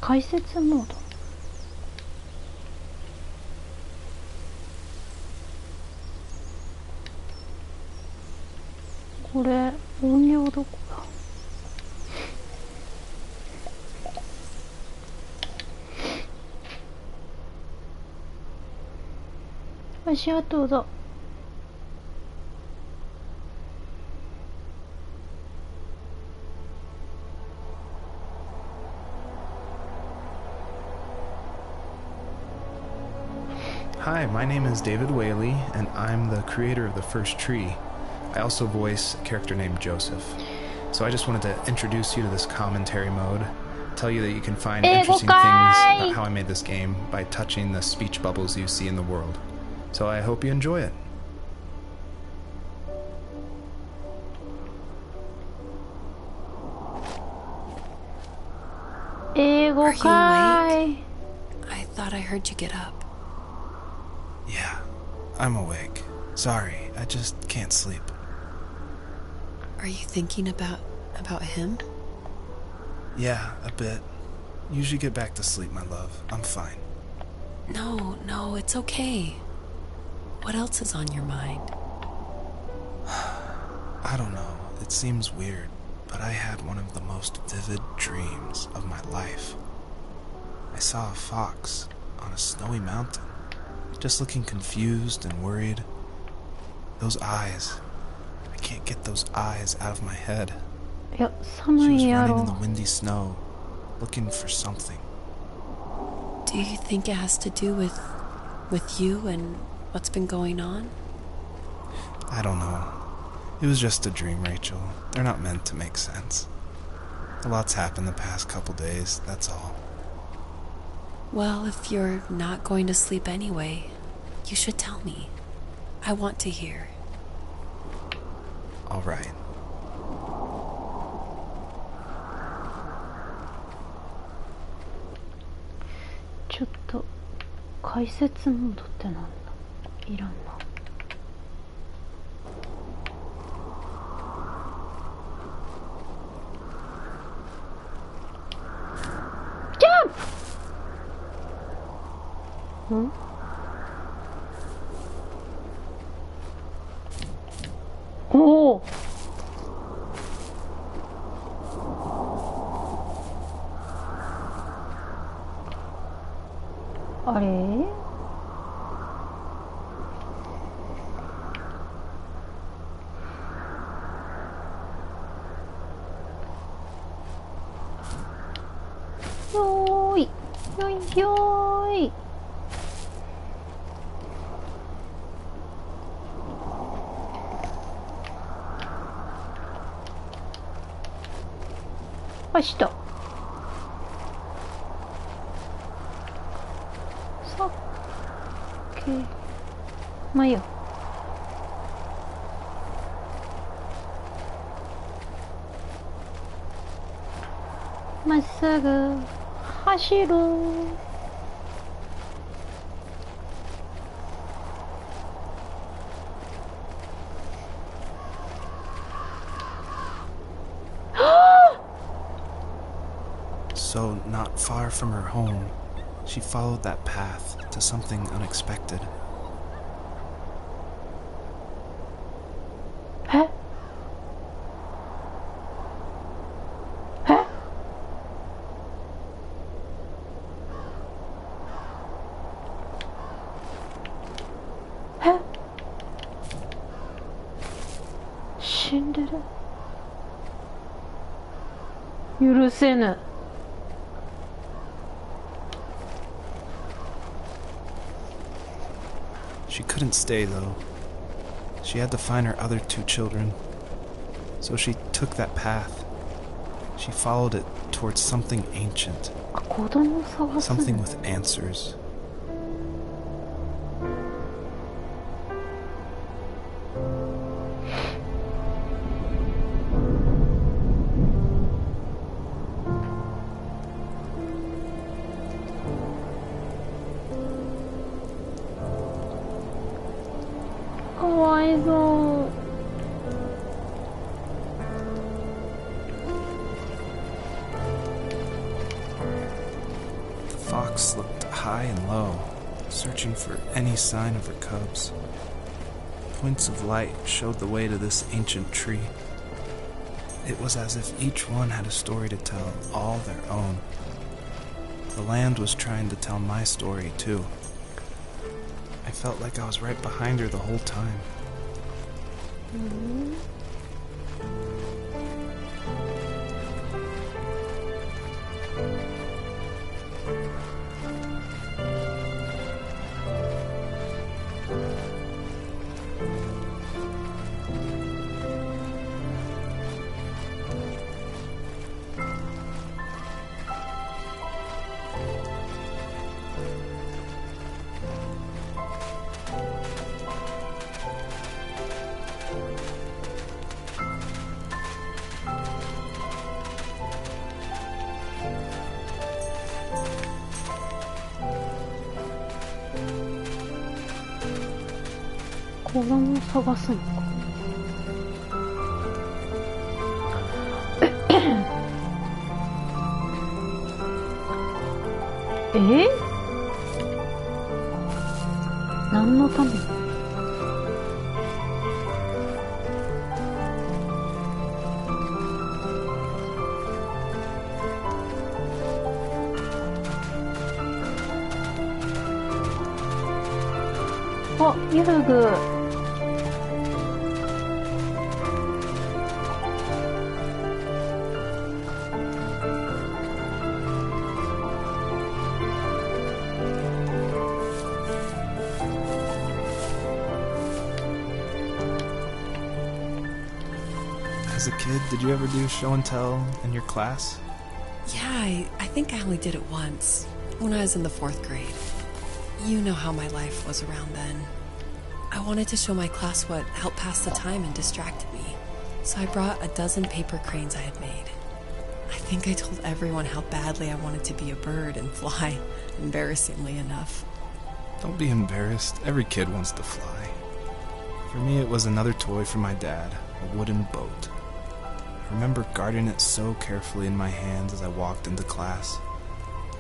解説モード。これ音量どこだ。足跡だ。Hi, my name is David Whaley, and I'm the creator of The First Tree. I also voice a character named Joseph. So I just wanted to introduce you to this commentary mode, tell you that you can find interesting things about how I made this game by touching the speech bubbles you see in the world. So I hope you enjoy it. Are you awake? I thought I heard you get up. Yeah, I'm awake. Sorry, I just can't sleep. Are you thinking about him? Yeah, a bit. Usually get back to sleep, my love. I'm fine. No, it's okay. What else is on your mind? I don't know. It seems weird, but I had one of the most vivid dreams of my life. I saw a fox on a snowy mountain, just looking confused and worried. Those eyes. I can't get those eyes out of my head. She was running in the windy snow, looking for something. Do you think it has to do with you and what's been going on? I don't know. It was just a dream, Rachel. They're not meant to make sense. A lot's happened the past couple days, that's all. Well, if you're not going to sleep anyway, you should tell me. I want to hear. All right. Just 解説モードってなんだ。いらんな。ジャンプ。ん？おお。あれ？よーい、よいよーい。あ、した。さっき、まあいいや。まっすぐ走る。So, not far from her home, she followed that path to something unexpected. え？え？え？死んでる。許せぬ。She couldn't stay, though. She had to find her other two children. So she took that path. She followed it towards something ancient. あ、子供を探すの。 Something with answers. high and low, searching for any sign of her cubs. Points of light showed the way to this ancient tree. It was as if each one had a story to tell, all their own. The land was trying to tell my story, too. I felt like I was right behind her the whole time. Mm-hmm. 子供を探すのか。何のために？あ、遊具。As a kid, did you ever do show and tell in your class? Yeah, I think I only did it once, when I was in the 4th grade. You know how my life was around then. I wanted to show my class what helped pass the time and distracted me, so I brought a dozen paper cranes I had made. I think I told everyone how badly I wanted to be a bird and fly, embarrassingly enough. Don't be embarrassed. Every kid wants to fly. For me, it was another toy from my dad, a wooden boat. I remember guarding it so carefully in my hands as I walked into class.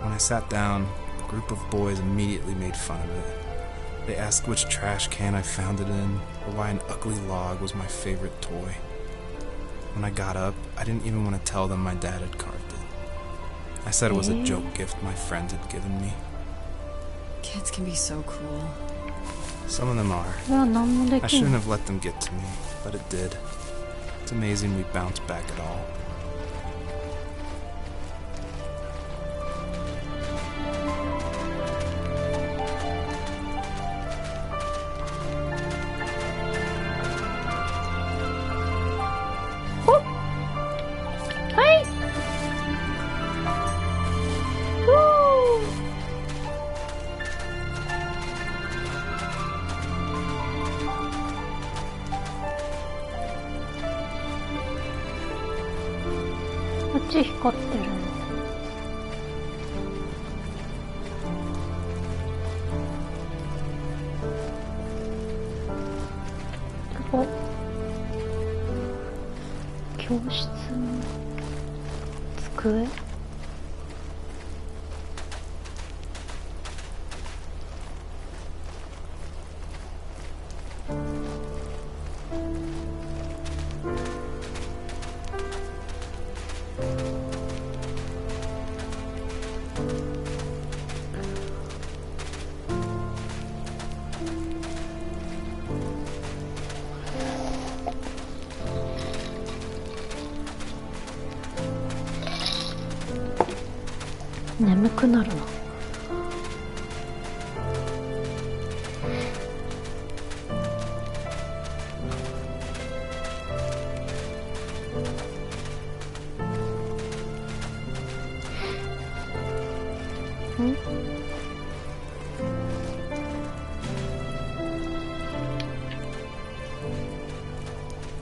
When I sat down, a group of boys immediately made fun of it. They asked which trash can I found it in, or why an ugly log was my favorite toy. When I got up, I didn't even want to tell them my dad had carved it. I said it was a joke gift my friends had given me. Kids can be so cruel. Some of them are. I shouldn't have let them get to me, but it did. It's amazing we bounced back at all.こっち光ってるの。ここ教室の机？眠くなるな。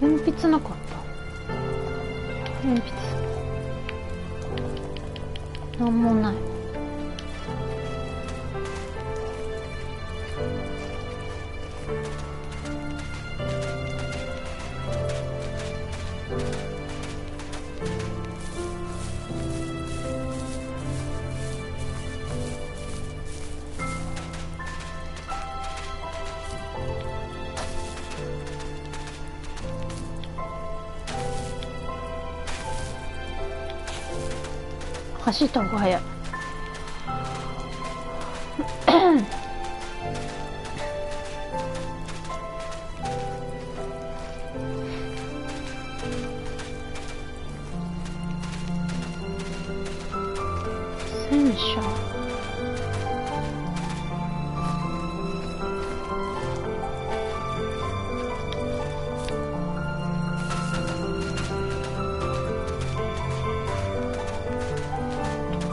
鉛筆なかった。鉛筆なんもない。走った方が早い。戦車。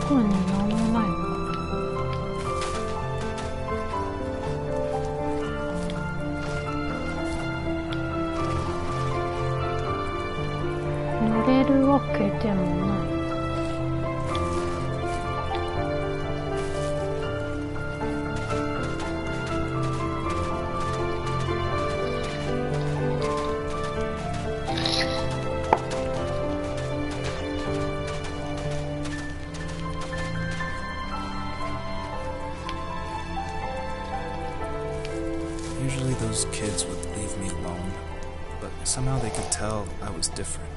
これね、なんもないの。乗れるわけでもない。Usually those kids would leave me alone, but somehow they could tell I was different.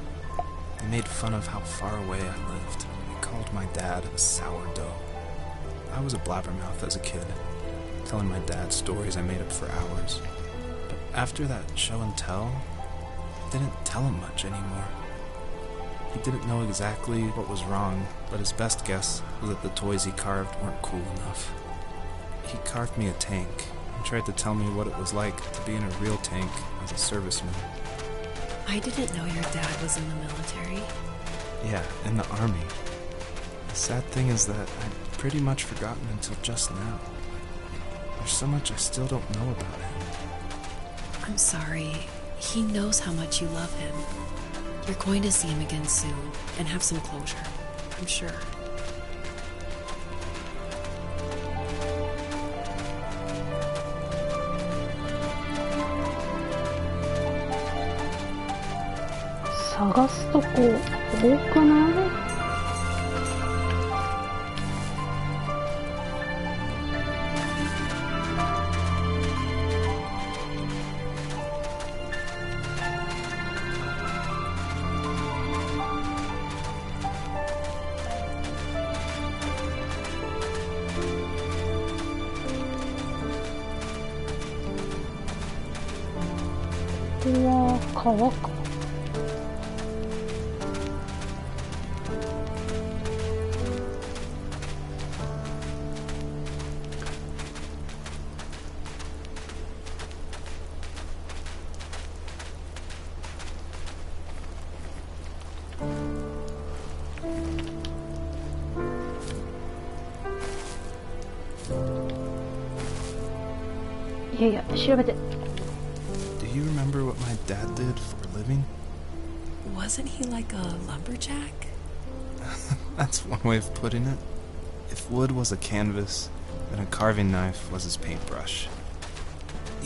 They made fun of how far away I lived. They called my dad a sourdough. I was a blabbermouth as a kid, telling my dad stories I made up for hours. But after that show and tell, I didn't tell him much anymore. He didn't know exactly what was wrong, but his best guess was that the toys he carved weren't cool enough. He carved me a tank and tried to tell me what it was like to be in a real tank as a serviceman. I didn't know your dad was in the military. Yeah, in the army. The sad thing is that I'd pretty much forgotten until just now. There's so much I still don't know about him. I'm sorry. He knows how much you love him. You're going to see him again soon and have some closure, I'm sure.探すとこ多くない？ここは川か。いやいや、調べて。Do you remember what my dad did for a living? Wasn't he like a lumberjack? That's one way of putting it. If wood was a canvas, then a carving knife was his paintbrush.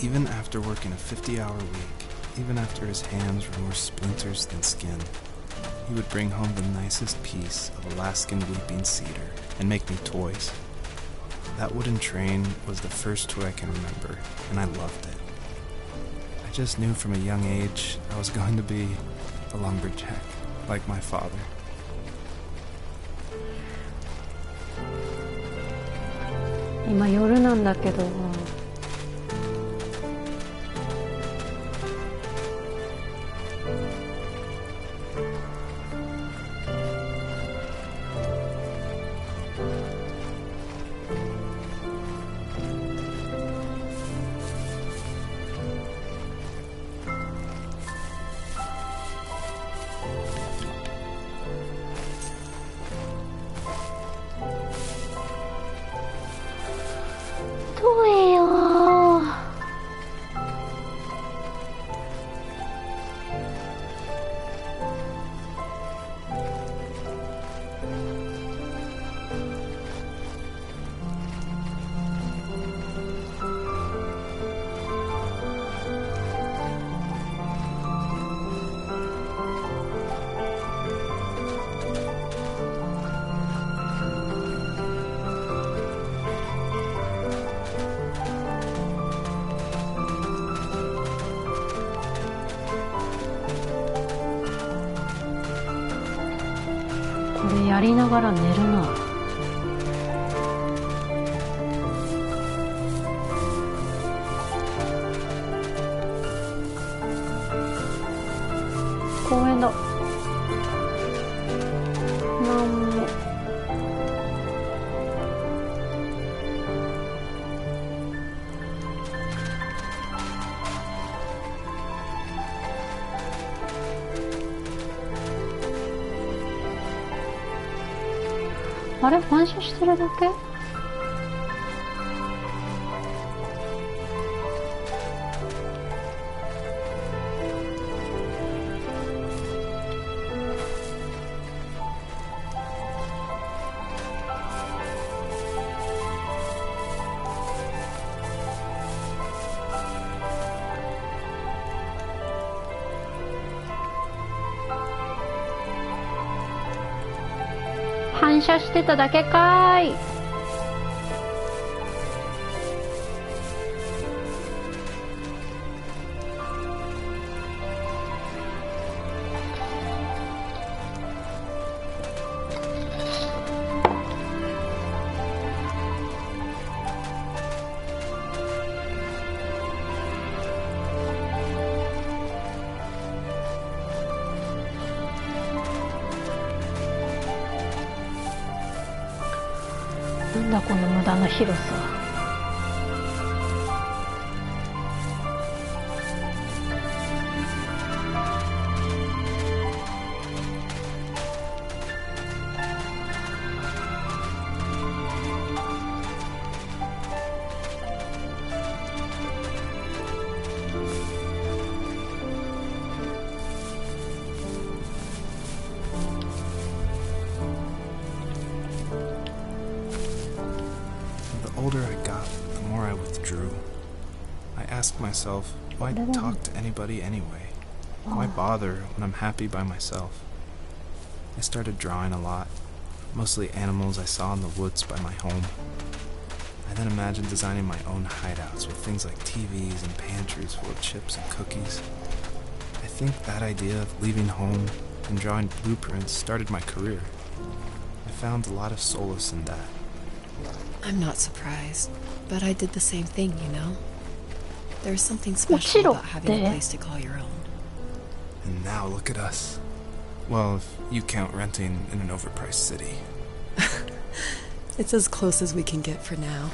Even after working a 50-hour week, even after his hands were more splinters than skin, he would bring home the nicest piece of Alaskan weeping cedar and make me toys. That wooden train was the first toy I can remember, and I loved it. I just knew from a young age I was going to be a lumberjack, like my father. 今夜なんだけど、トやりながら寝るな。公園だ。なんも。あれ、反射してるだけ？反射してただけかーい。なんだこの無駄な広さ。The older I got, the more I withdrew. I asked myself, why talk to anybody anyway? Why bother when I'm happy by myself? I started drawing a lot, mostly animals I saw in the woods by my home. I then imagined designing my own hideouts with things like TVs and pantries full of chips and cookies. I think that idea of leaving home and drawing blueprints started my career. I found a lot of solace in that. I'm not surprised, but I did the same thing, you know? There's something special about having a place to call your own. And now look at us. Well, if you count renting in an overpriced city. It's as close as we can get for now.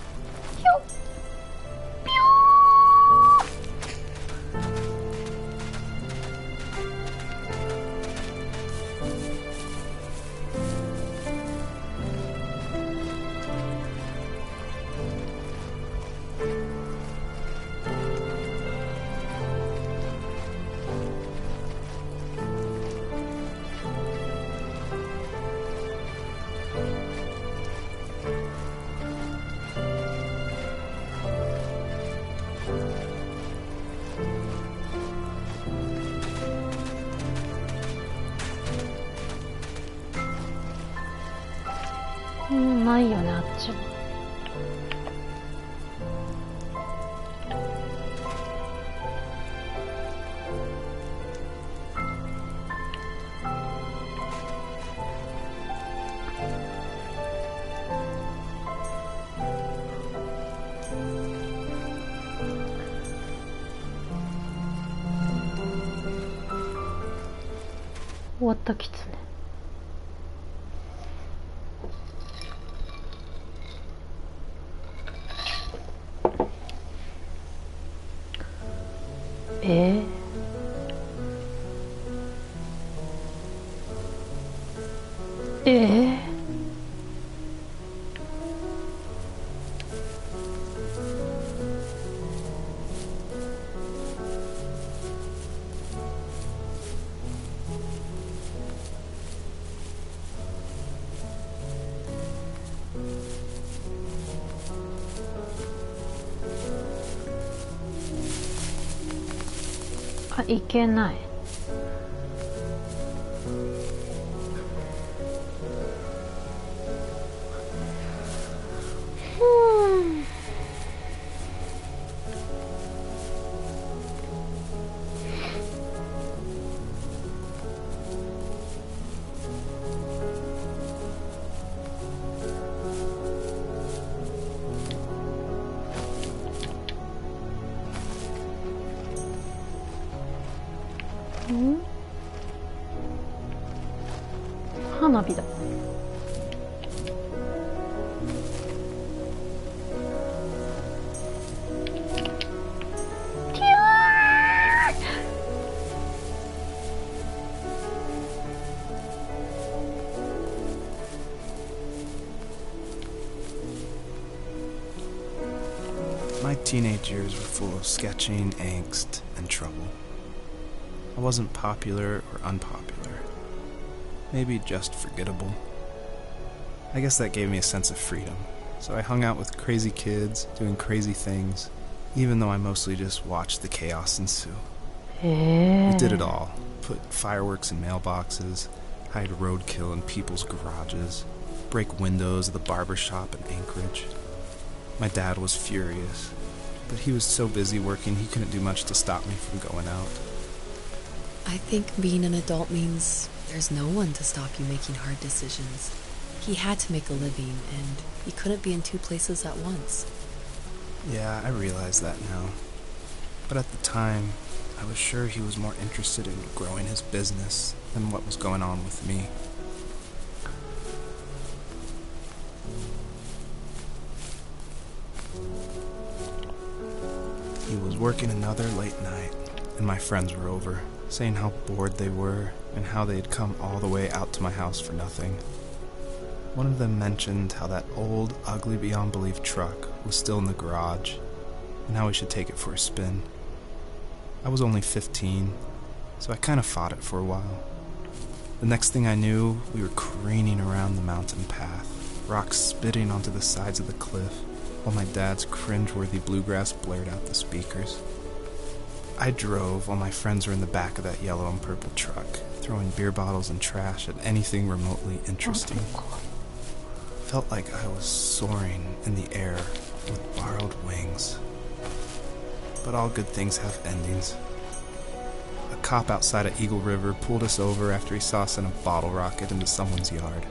ないよね、あっちは。終わったキツネ。あ、いけない。ん？花火だ。My teenage years were full of sketching, angst, and trouble. I wasn't popular or unpopular. Maybe just forgettable. I guess that gave me a sense of freedom. So I hung out with crazy kids, doing crazy things, even though I mostly just watched the chaos ensue. We did it all. Put fireworks in mailboxes, hide roadkill in people's garages, break windows of the barber shop in Anchorage. My dad was furious, but he was so busy working he couldn't do much to stop me from going out. I think being an adult means there's no one to stop you making hard decisions. He had to make a living, and he couldn't be in two places at once. Yeah, I realize that now. But at the time, I was sure he was more interested in growing his business than what was going on with me. He was working another late night, and my friends were over, saying how bored they were and how they had come all the way out to my house for nothing. One of them mentioned how that old, ugly beyond belief truck was still in the garage, and how we should take it for a spin. I was only 15, so I kind of fought it for a while. The next thing I knew, we were careening around the mountain path, rocks spitting onto the sides of the cliff, while my dad's cringeworthy bluegrass blared out the speakers. I drove while my friends were in the back of that yellow and purple truck, throwing beer bottles and trash at anything remotely interesting. Felt like I was soaring in the air with borrowed wings. But all good things have endings. A cop outside of Eagle River pulled us over after he saw us in a bottle rocket into someone's yard.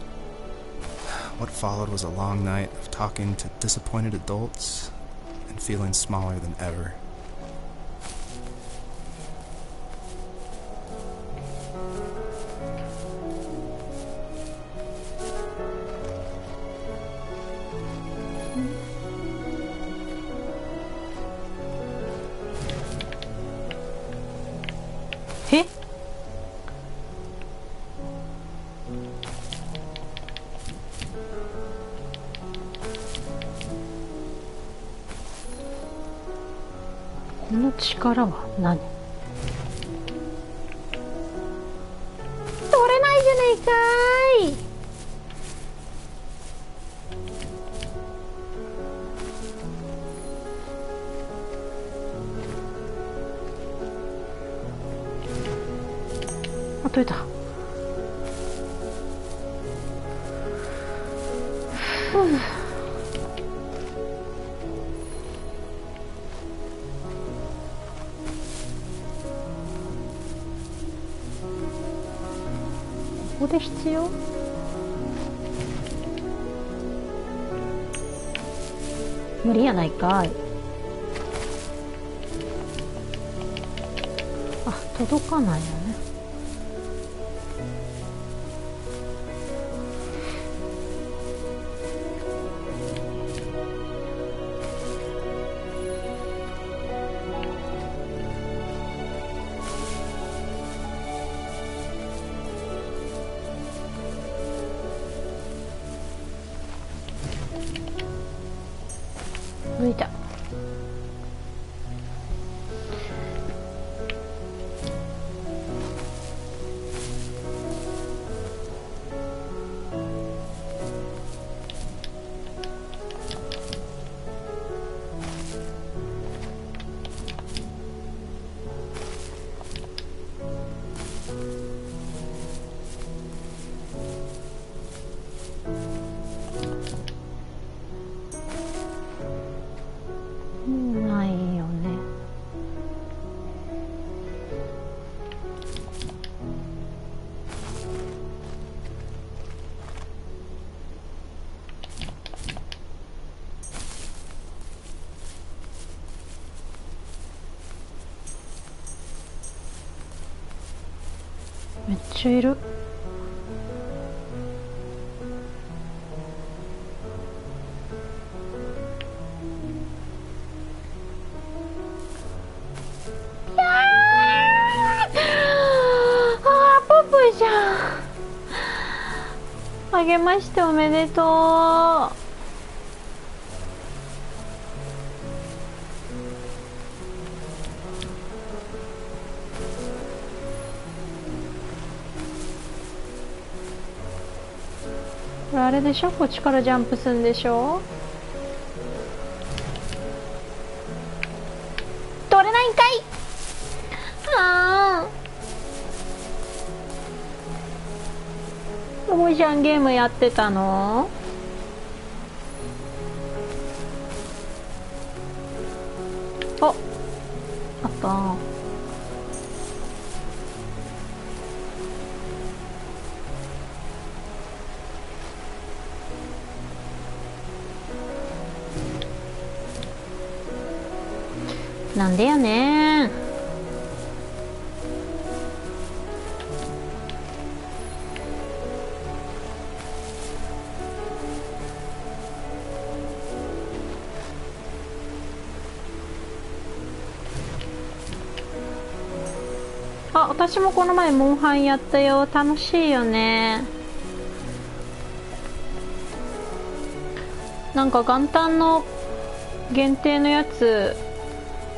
What followed was a long night of talking to disappointed adults and feeling smaller than ever. Eh?この力は何？取れないじゃないかーい。あ、取れた。ここで必要？無理やないかい。あ、届かないよね。抜いた。めっちゃいる。じゃん。あげましておめでとう。これあれでしょ、こっちからジャンプするんでしょ。取れないんかい。ああ、おもちゃんゲームやってたの？あ、あった。なんでやねん。あ、私もこの前モンハンやったよ。楽しいよね。なんか元旦の限定のやつ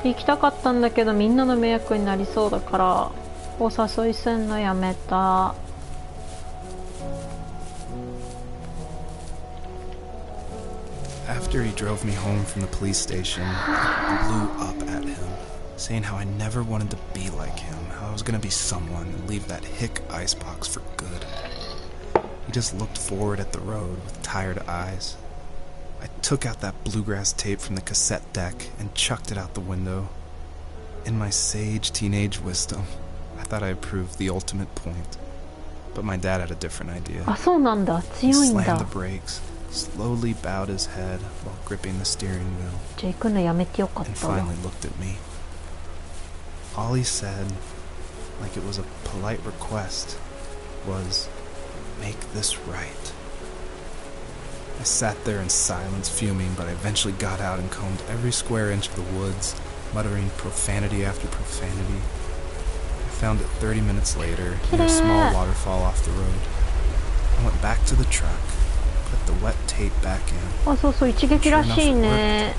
行きたかったんだけど、みんなの迷惑になりそうだからお誘いすんのやめた。After he drove me home from the police station, I blew up at him, saying how I never wanted to be like him, how I was gonna be someone and leave that hick icebox for good. He just looked forward at the road with tired eyes. I took out that bluegrass tape from the cassette deck and chucked it out the window. In my sage teenage wisdom, I thought I had proved the ultimate point. But my dad had a different idea. あ、そうなんだ。強いんだ。 He slammed the brakes, slowly bowed his head while gripping the steering wheel, じゃあ行くのやめてよかっ and たわ。 finally looked at me. All he said, like it was a polite request, was, "Make this right." I sat there in silence, fuming, but I eventually got out and combed every square inch of the woods, muttering profanity after profanity. I found it 30 minutes later in a small waterfall off the road. I went back to the truck, put the wet tape back in. あ、そうそう、一撃らしいね。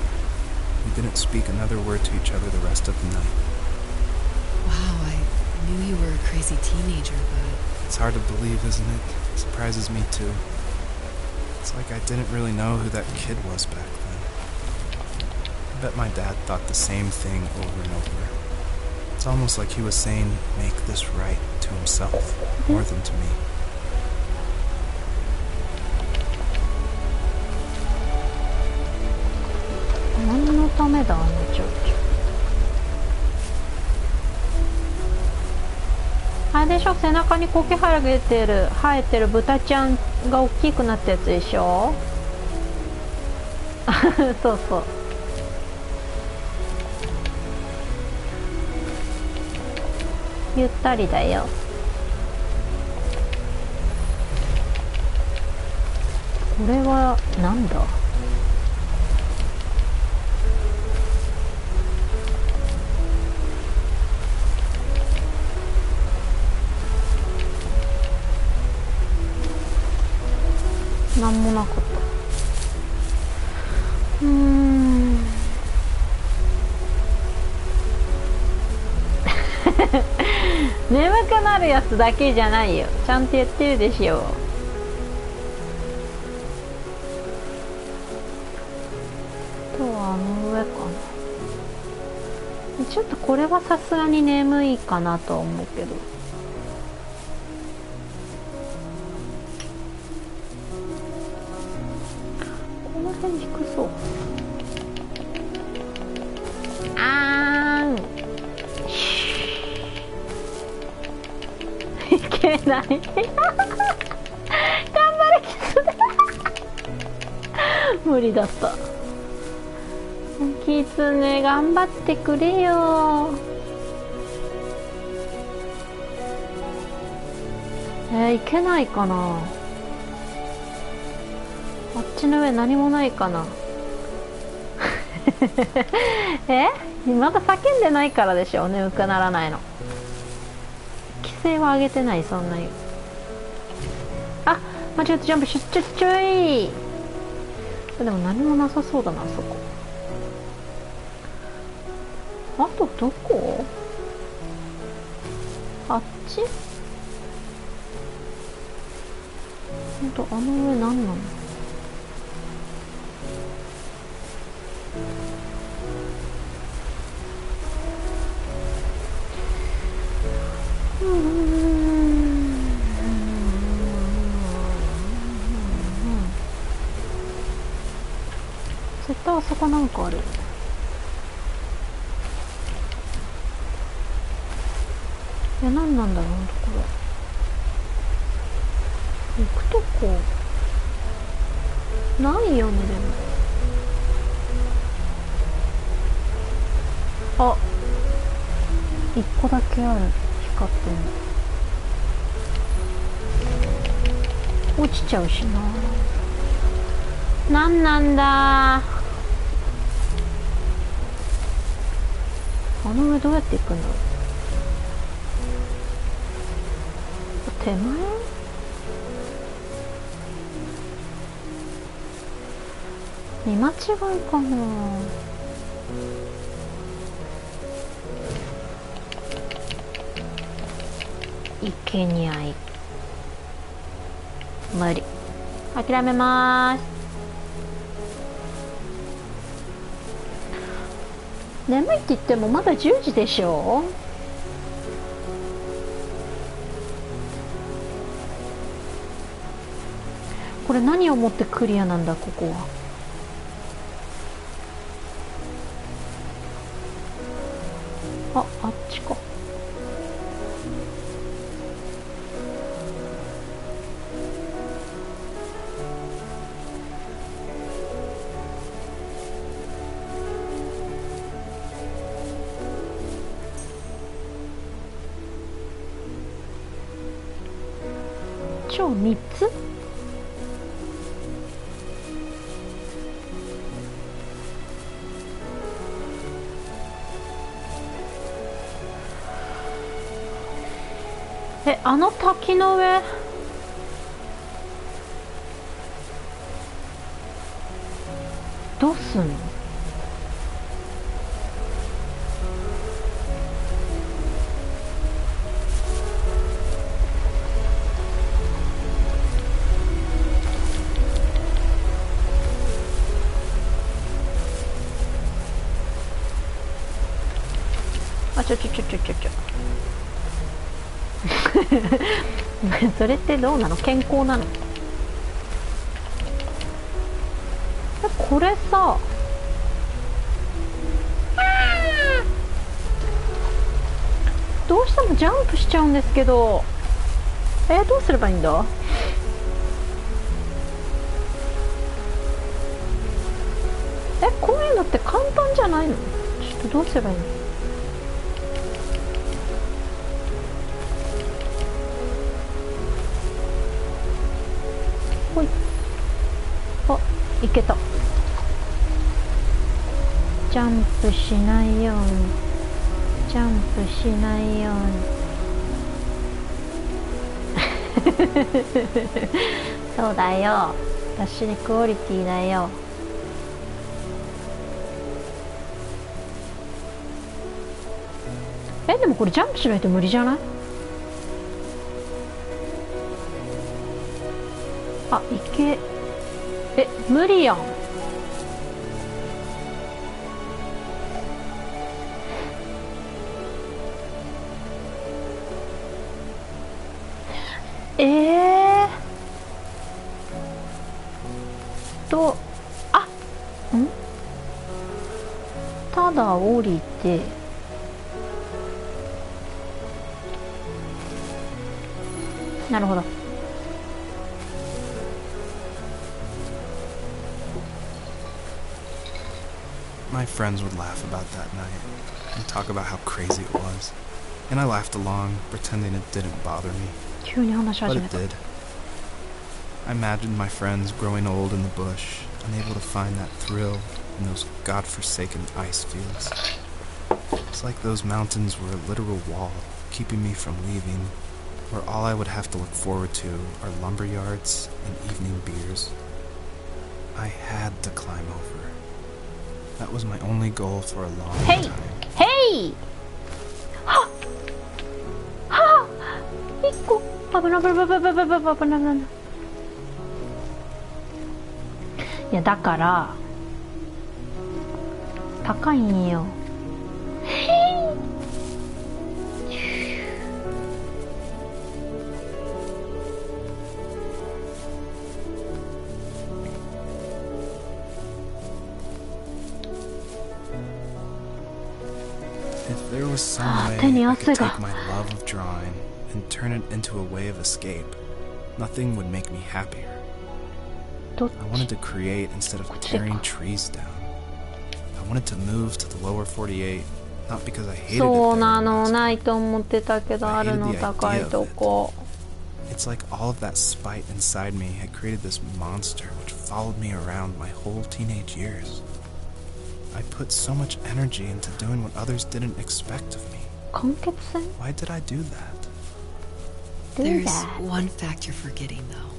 We didn't speak another word to each other the rest of the night. Wow, I knew you were a crazy teenager, but... It's hard to believe, isn't it? It surprises me too. It's like I didn't really know who that kid was back then. I bet my dad thought the same thing over and over. It's almost like he was saying, "Make this right," to himself, more than to me. 何のためだ、あのちょうちょ。あれでしょ、背中に苔生えてる豚ちゃんが大きくなったやつでしょ。そうそう。ゆったりだよ。これはなんだ。なんもなかった。眠くなるやつだけじゃないよ。ちゃんと言ってるでしょ。あとはあの上かな。ちょっとこれはさすがに眠いかなとは思うけど。この辺低そう。いけない。頑張れキツネ。無理だった。キツネ頑張ってくれよ。行けないかな。あっちの上何もないかな。まだ叫んでないからでしょ。眠くならないの。規制は上げてない。そんなに。あ、間違ってジャンプしちょい。でも何もなさそうだな、そこ。あとどこ？あっち？ほんと、あの上何なの？絶対あそこなんかある。いや、何なんだろう、これ。行くとこないよね。でもあ、一個だけある。光ってんの。落ちちゃうしな。なんなんだ。あの上どうやって行くんだろう。手前？見間違いかな。いけにゃい。無理。諦めまーす。眠いって言ってもまだ10時でしょ。これ何をもってクリアなんだ、ここは。あっちか。超3つ？あの滝の上どうすんの？あ、ちょそれってどうなの？健康なの？これさ、どうしてもジャンプしちゃうんですけど、どうすればいいんだ？こういうのって簡単じゃないの？ちょっとどうすればいいの？ほい。あ、いけた。ジャンプしないように、ジャンプしないように。そうだよ、私にクオリティだよ。でもこれジャンプしないと無理じゃない？あ、いけ、無理やん。ただ降りて、なるほど。My friends would laugh about that night and talk about how crazy it was, and I laughed along, pretending it didn't bother me. 急に話し But 始め it た。 did. I imagined my friends growing old in the bush, unable to find that thrill in those godforsaken ice fields. It's like those mountains were a literal wall, keeping me from leaving, where all I would have to look forward to are lumber yards and evening beers. I had to climb over. That was my only goal for a long Hey! time. Hey! はっはっ一個危ない危ない危ない危ない危ない危ない危ない。いやだから高いんよ。If there was some way 手に I 汗 could が。 take my love of drawing and turn it into a way of escape, nothing would make me happier. どっ I wanted to create instead of tearing trees down. I wanted to move to the lower 48, not because I hated it そう there な in の Alaska. ないと思ってたけどあるの高いとこ。 It's like all of that spite inside me had created this monster which followed me around my whole teenage years. I put so much energy into doing what others didn't expect of me. 完結戦 Why did I do that? Do There's that. one fact you're forgetting, though.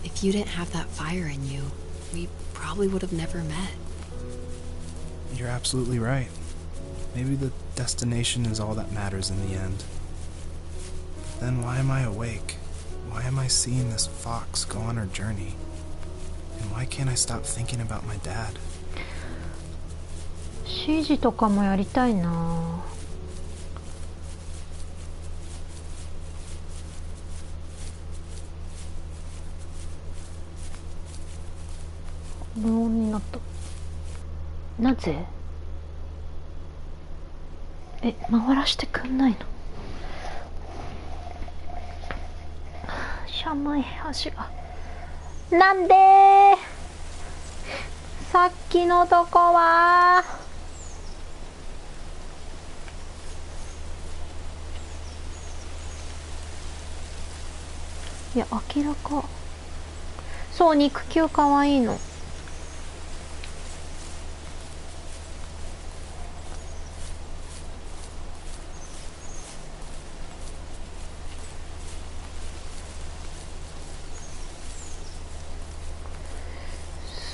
If you didn't have that fire in you, we probably would have never met. You're absolutely right. Maybe the destination is all that matters in the end. But then why am I awake? Why am I seeing this fox go on her journey? And why can't I stop thinking about my dad? CG とかもやりたいな。無音になった。なぜ？回らしてくんないの？寒い足が。なんで？さっきのとこは。いや明らか。そう肉球かわいいの。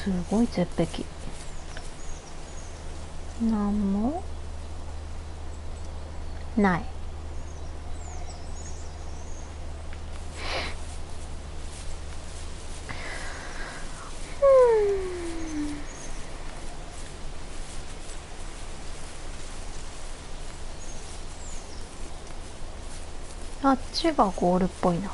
すごい絶壁。なんもない。あっちがゴールっぽいな。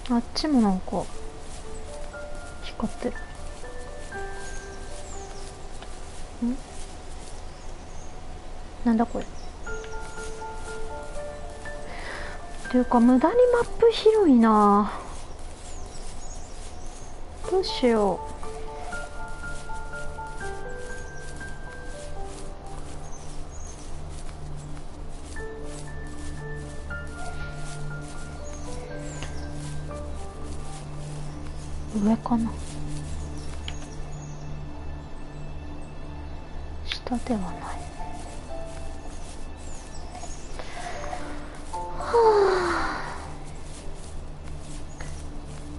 あっちもなんか光ってる。なんだこれ。っていうか無駄にマップ広いな。どうしよう。上かな。下ではない。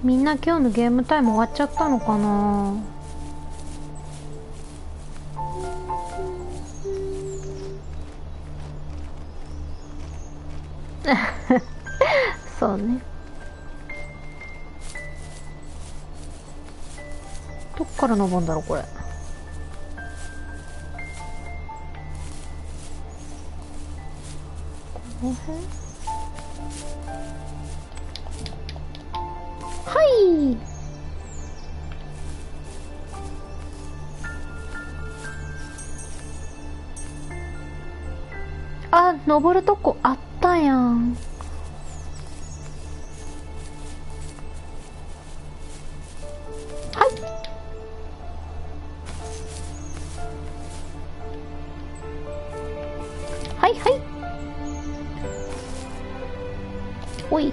みんな今日のゲームタイム終わっちゃったのかな。そうね。どっから登るんだろうこれ。この辺。はい。あ、登るとこあったやん。おい。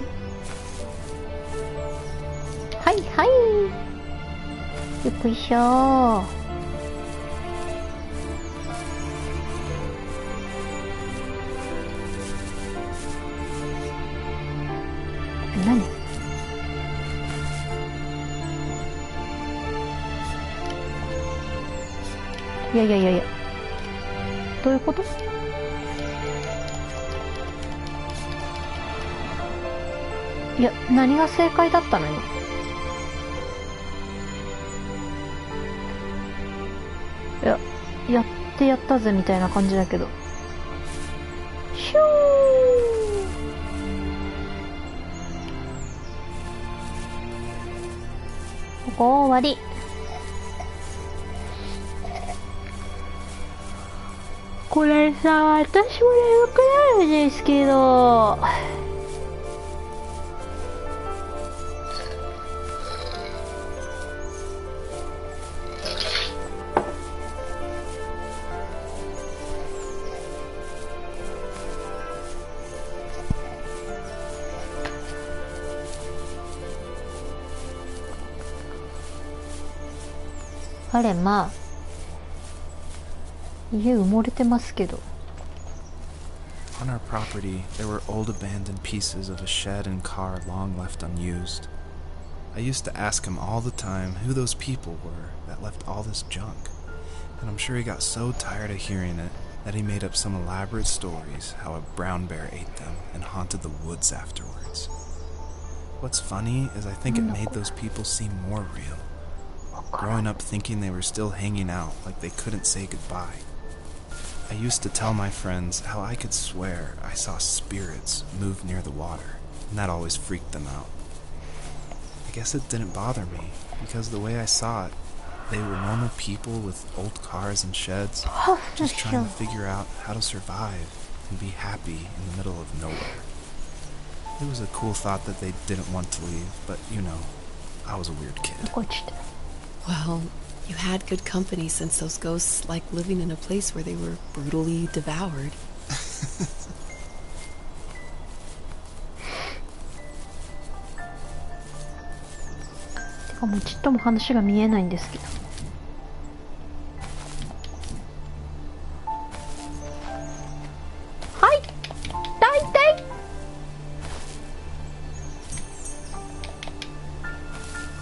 はいはい。よっこいしょ。何？いやいやいやいや。どういうこと？いや、何が正解だったの今。いや、やってやったぜみたいな感じだけど。シュー。ここ終わり。これさ、私も眠くなるんですけど。あれ、まあ家埋もれてますけど。 On our property, there were old abandoned pieces of a shed and car long left unused. I used to ask him all the time who those people were that left all this junk, and I'm sure he got so tired of hearing it that he made up some elaborate stories how a brown bear ate them and haunted the woods afterwards. What's funny is I think it made those people seem more real, growing up thinking they were still hanging out like they couldn't say goodbye. I used to tell my friends how I could swear I saw spirits move near the water, and that always freaked them out. I guess it didn't bother me, because the way I saw it, they were normal people with old cars and sheds, just trying to figure out how to survive and be happy in the middle of nowhere. It was a cool thought that they didn't want to leave, but you know, I was a weird kid. Well, you had good company since those ghosts like living in a place where they were brutally devoured. てかもうちっとも話が見えないんですけど。はい、大体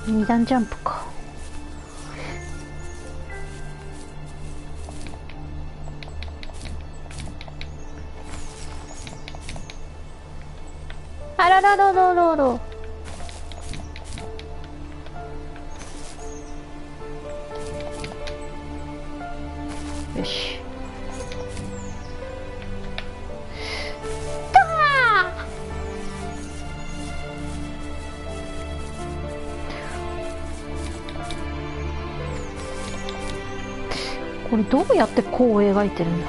二段ジャンプか。あららろろろろ。よし。これどうやって弧を描いてるんだ。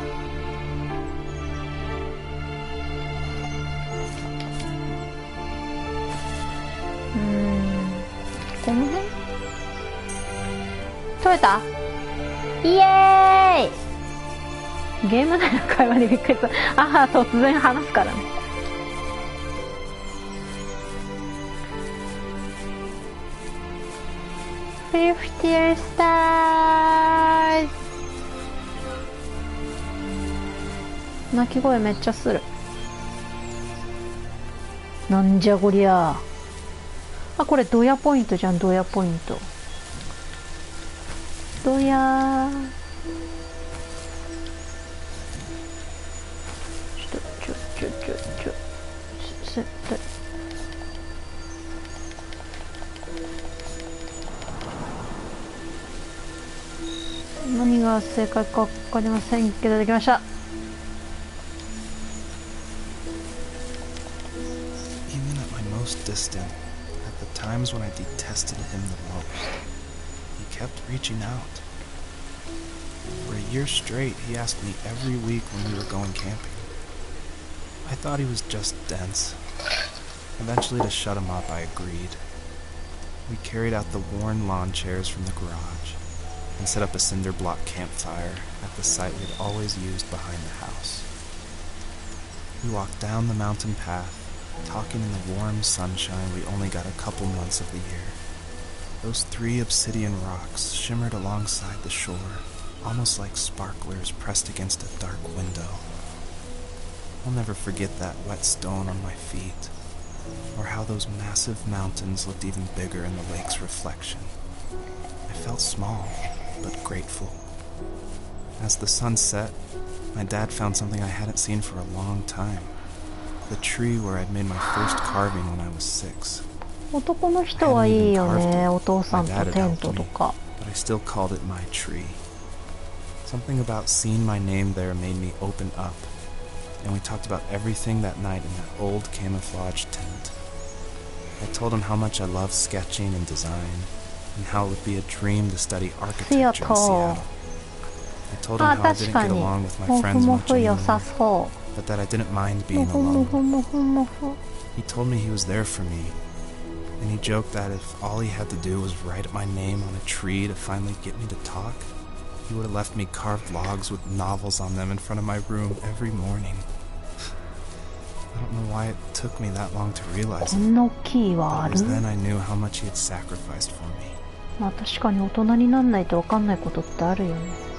この辺取れた？イエーイ。ゲーム内の会話にびっくりした。ああ、突然話すからね。50 stars。鳴き声めっちゃする。なんじゃこりゃ。あ、これドヤポイントじゃん、ドヤポイント。ドヤー。何が正解か分かりませんけど、できました。Even at my most distant, at the times when I detested him the most, he kept reaching out. For a year straight, he asked me every week when we were going camping. I thought he was just dense. Eventually, to shut him up, I agreed. We carried out the worn lawn chairs from the garage and set up a cinder block campfire at the site we had always used behind the house. We walked down the mountain path talking in the warm sunshine we only got a couple months of the year. Those 3 obsidian rocks shimmered alongside the shore, almost like sparklers pressed against a dark window. I'll never forget that wet stone on my feet, or how those massive mountains looked even bigger in the lake's reflection. I felt small, but grateful. As the sun set, my dad found something I hadn't seen for a long time. The tree where I'd made my first carving when I was 6. 男の人はいいよね、お父さんとテントとか。But I still called it my tree. Something about seeing my name there made me open up, and we talked about everything that night in that old camouflage tent. I told him how much I love sketching and design, and how it would be a dream to study architecture in Seattle. I told him how I didn't get along with my friends much anymore, but that I didn't mind being alone. He told me he was there for me, and he joked that if all he had to do was write my name on a tree to finally get me to talk, he would have left me carved logs with novels on them in front of my room every morning. I don't know why it took me that long to realize it, but it was then I knew how much he had sacrificed for me. まあ確かに大人になんないと分かんないことってあるよね。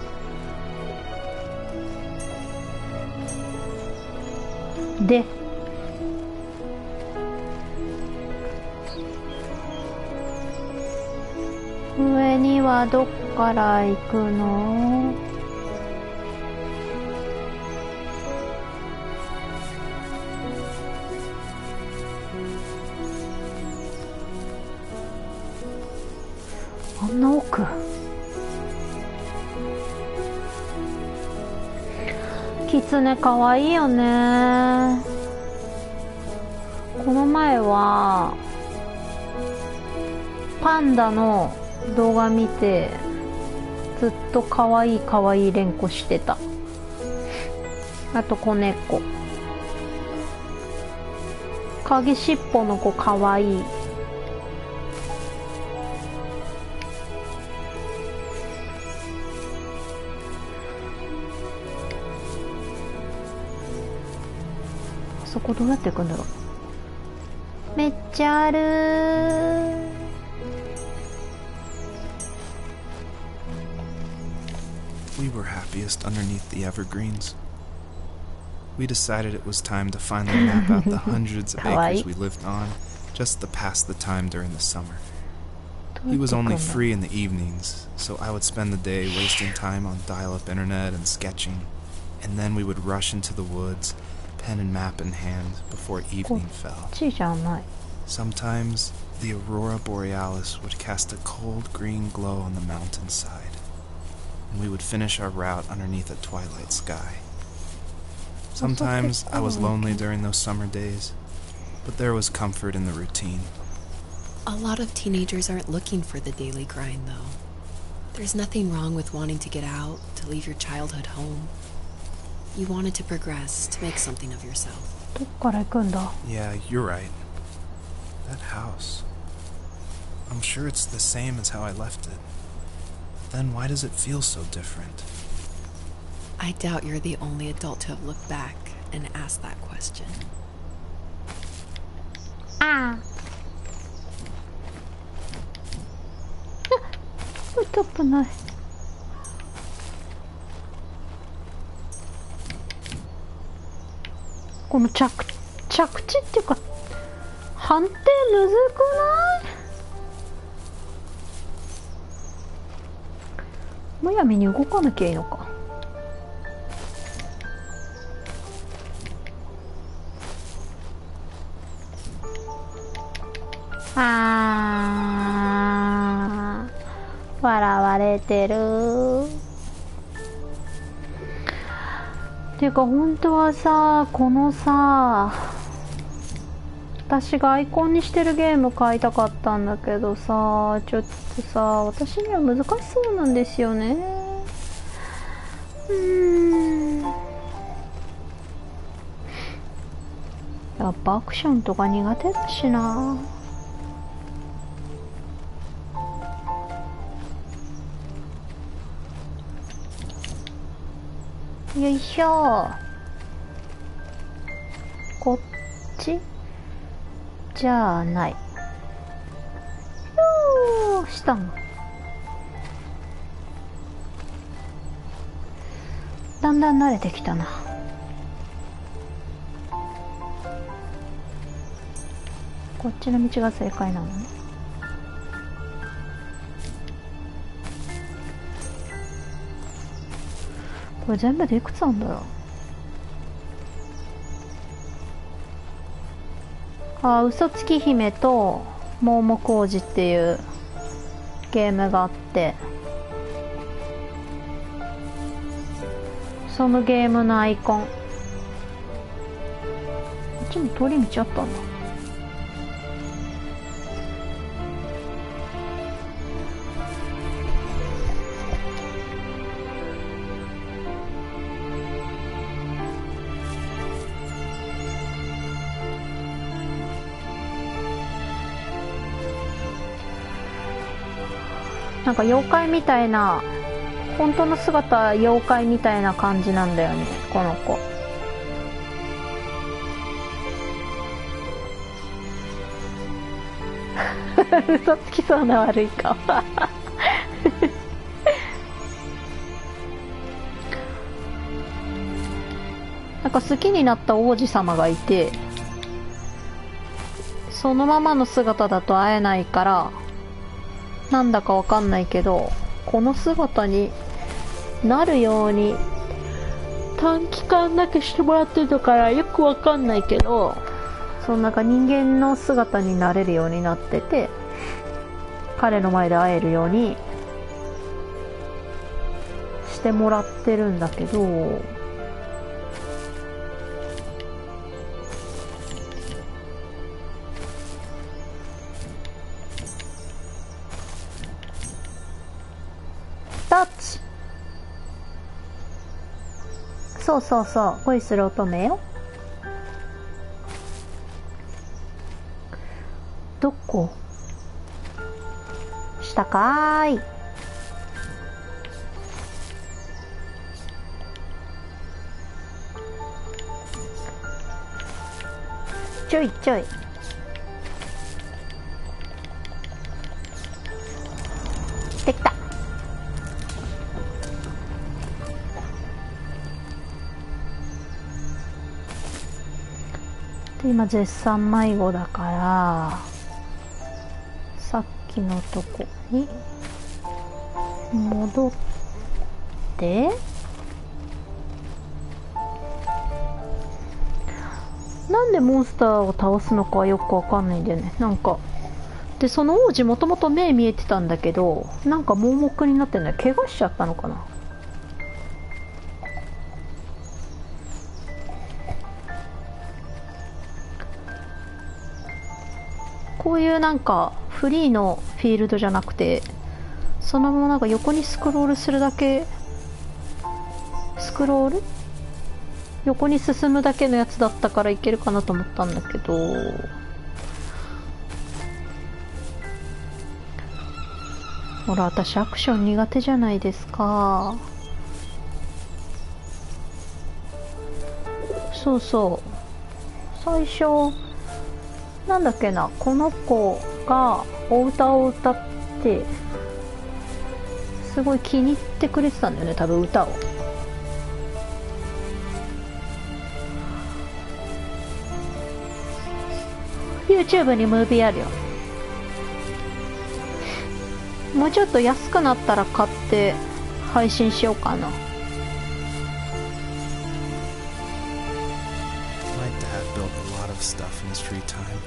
で、上にはどっから行くの？あんな奥。キツネかわいいよね。この前はパンダの動画見てずっとかわいいかわいい連呼してた。あと子猫、影しっぽの子かわいい。そこどうやって行くんだろう。めっちゃあるー。We were happiest underneath the evergreens. We decided it was time to finally map out the hundreds of acres we lived on, just to pass the time during the summer. He was only free in the evenings, so I would spend the day wasting time on dial-up internet and sketching, and then we would rush into the woods, pen and map in hand, before evening fell. Sometimes the aurora borealis would cast a cold green glow on the mountainside, and we would finish our route underneath a twilight sky. Sometimes I was lonely during those summer days, but there was comfort in the routine. A lot of teenagers aren't looking for the daily grind, though. There's nothing wrong with wanting to get out, to leave your childhood home. You wanted to progress, to make something of yourself. Yeah, you're right. That house. I'm sure it's the same as how I left it. Then why does it feel so different? I doubt you're the only adult to have looked back and asked that question. Ah. 危ない。この着地っていうか判定むずくない？むやみに動かなきゃいいのか。あー、笑われてる。ていうか本当はさ、このさ、私がアイコンにしてるゲーム買いたかったんだけどさ、ちょっとさ、私には難しそうなんですよね。やっぱアクションとか苦手だしな。よいしょ。こっちじゃあない。よーしたの。だんだん慣れてきたな。こっちの道が正解なのね。これ全部でいくつあんだろう。嘘つき姫と桃小路っていうゲームがあって、そのゲームのアイコン。こっちに通り道あったんだ。なんか妖怪みたいな、本当の姿は妖怪みたいな感じなんだよね、この子。嘘つきそうな悪い顔。なんか好きになった王子様がいて、そのままの姿だと会えないから、なんだかわかんないけど、この姿になるように短期間だけしてもらってるからよくわかんないけど、そのなんか人間の姿になれるようになってて、彼の前で会えるようにしてもらってるんだけど、そうそうそう、恋する乙女よ。どこ？下かーい。ちょいちょい。できた。今絶賛迷子だから、さっきのとこに戻って、なんでモンスターを倒すのかはよくわかんないんだよね。なんかで、その王子もともと目見えてたんだけど、なんか盲目になってんだよ。怪我しちゃったのかな。こういうなんかフリーのフィールドじゃなくて、そのままなんか横にスクロールするだけ、スクロール横に進むだけのやつだったからいけるかなと思ったんだけど、ほら私アクション苦手じゃないですか。そうそう、最初なんだっけな、この子がお歌を歌ってすごい気に入ってくれてたんだよね、多分歌を。YouTube にムービーあるよ。もうちょっと安くなったら買って配信しようかな。My dad built a lot of stuff in his free time.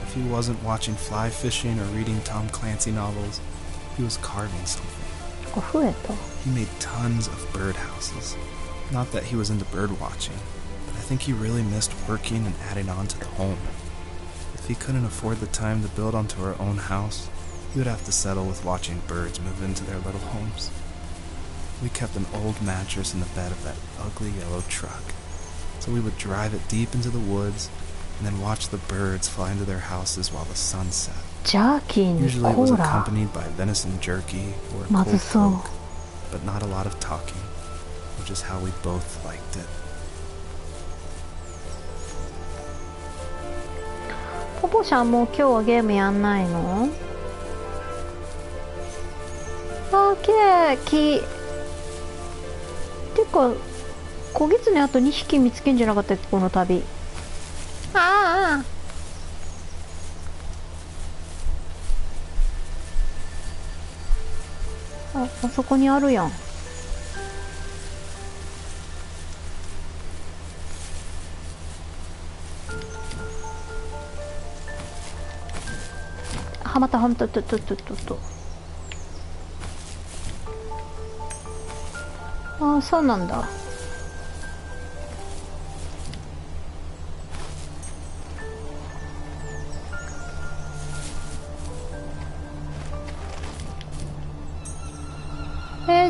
If he wasn't watching fly fishing or reading Tom Clancy novels, he was carving something. 増えた。 He made tons of birdhouses. Not that he was into bird watching, but I think he really missed working and adding on to the home. If he couldn't afford the time to build onto our own house, he would have to settle with watching birds move into their little homes. We kept an old mattress in the bed of that ugly yellow truck, so we would drive it deep into the woods and then watch the birds fly into their houses while the sun set. ジャーキーに Usually it コ was ーラ。 accompanied by venison jerky or ま cold ずそう。 coke, but not a lot of talking, which is how we both liked it. お坊ちゃんもう今日はゲームやんないの？あー、きれい、木。てか、子狐あと2匹見つけんじゃなかったっけ、この旅。ああ、あそこにあるやん。はまったはまった、と。ああ、そうなんだ。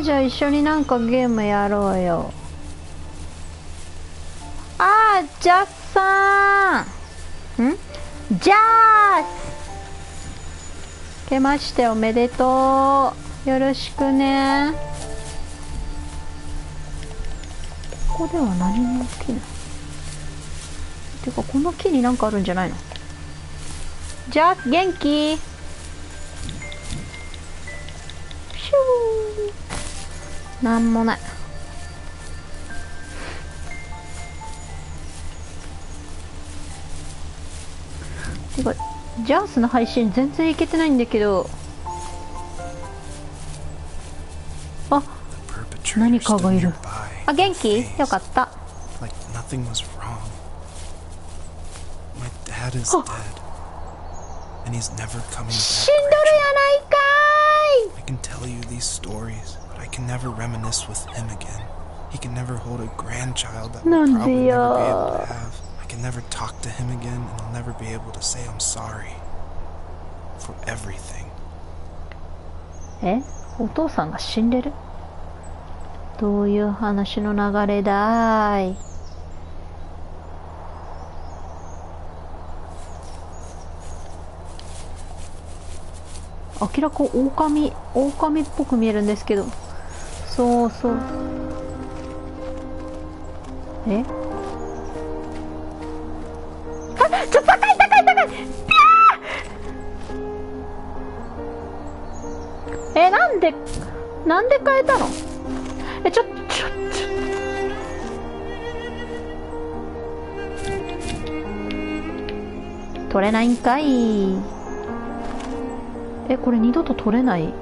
じゃあ一緒になんかゲームやろうよ。あー、ジャスさん。ジャス。明けましておめでとう。よろしくね。ここでは何も起きない。てかこの木になんかあるんじゃないの？ジャス元気？シュー。なんもない。てかジャースの配信全然いけてないんだけど。あ、何かがいる。あ、元気？よかった。死んどるやないかーい。I can tell you these stories, but I can never reminisce with him again. He can never hold a grandchild that we'll probably never be able to have. I can never talk to him again, and I'll never be able to say I'm sorry for everything. お父さんが死んでる？どういう話の流れだーい？明らか狼っぽく見えるんですけど。そうそう。あ、ちょっと高いピャー。なんで変えたの？取れないんかい。これ二度と取れない？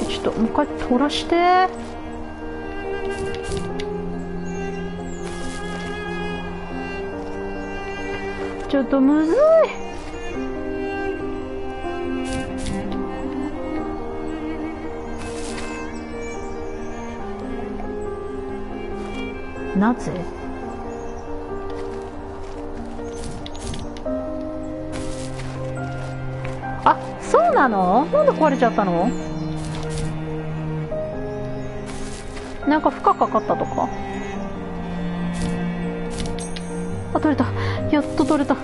ちょっともう一回取らして。ちょっとむずい。なぜ？あ、そうなの？なんで壊れちゃったの？なんか負荷かかったとか？あ、取れた。やっと取れた。て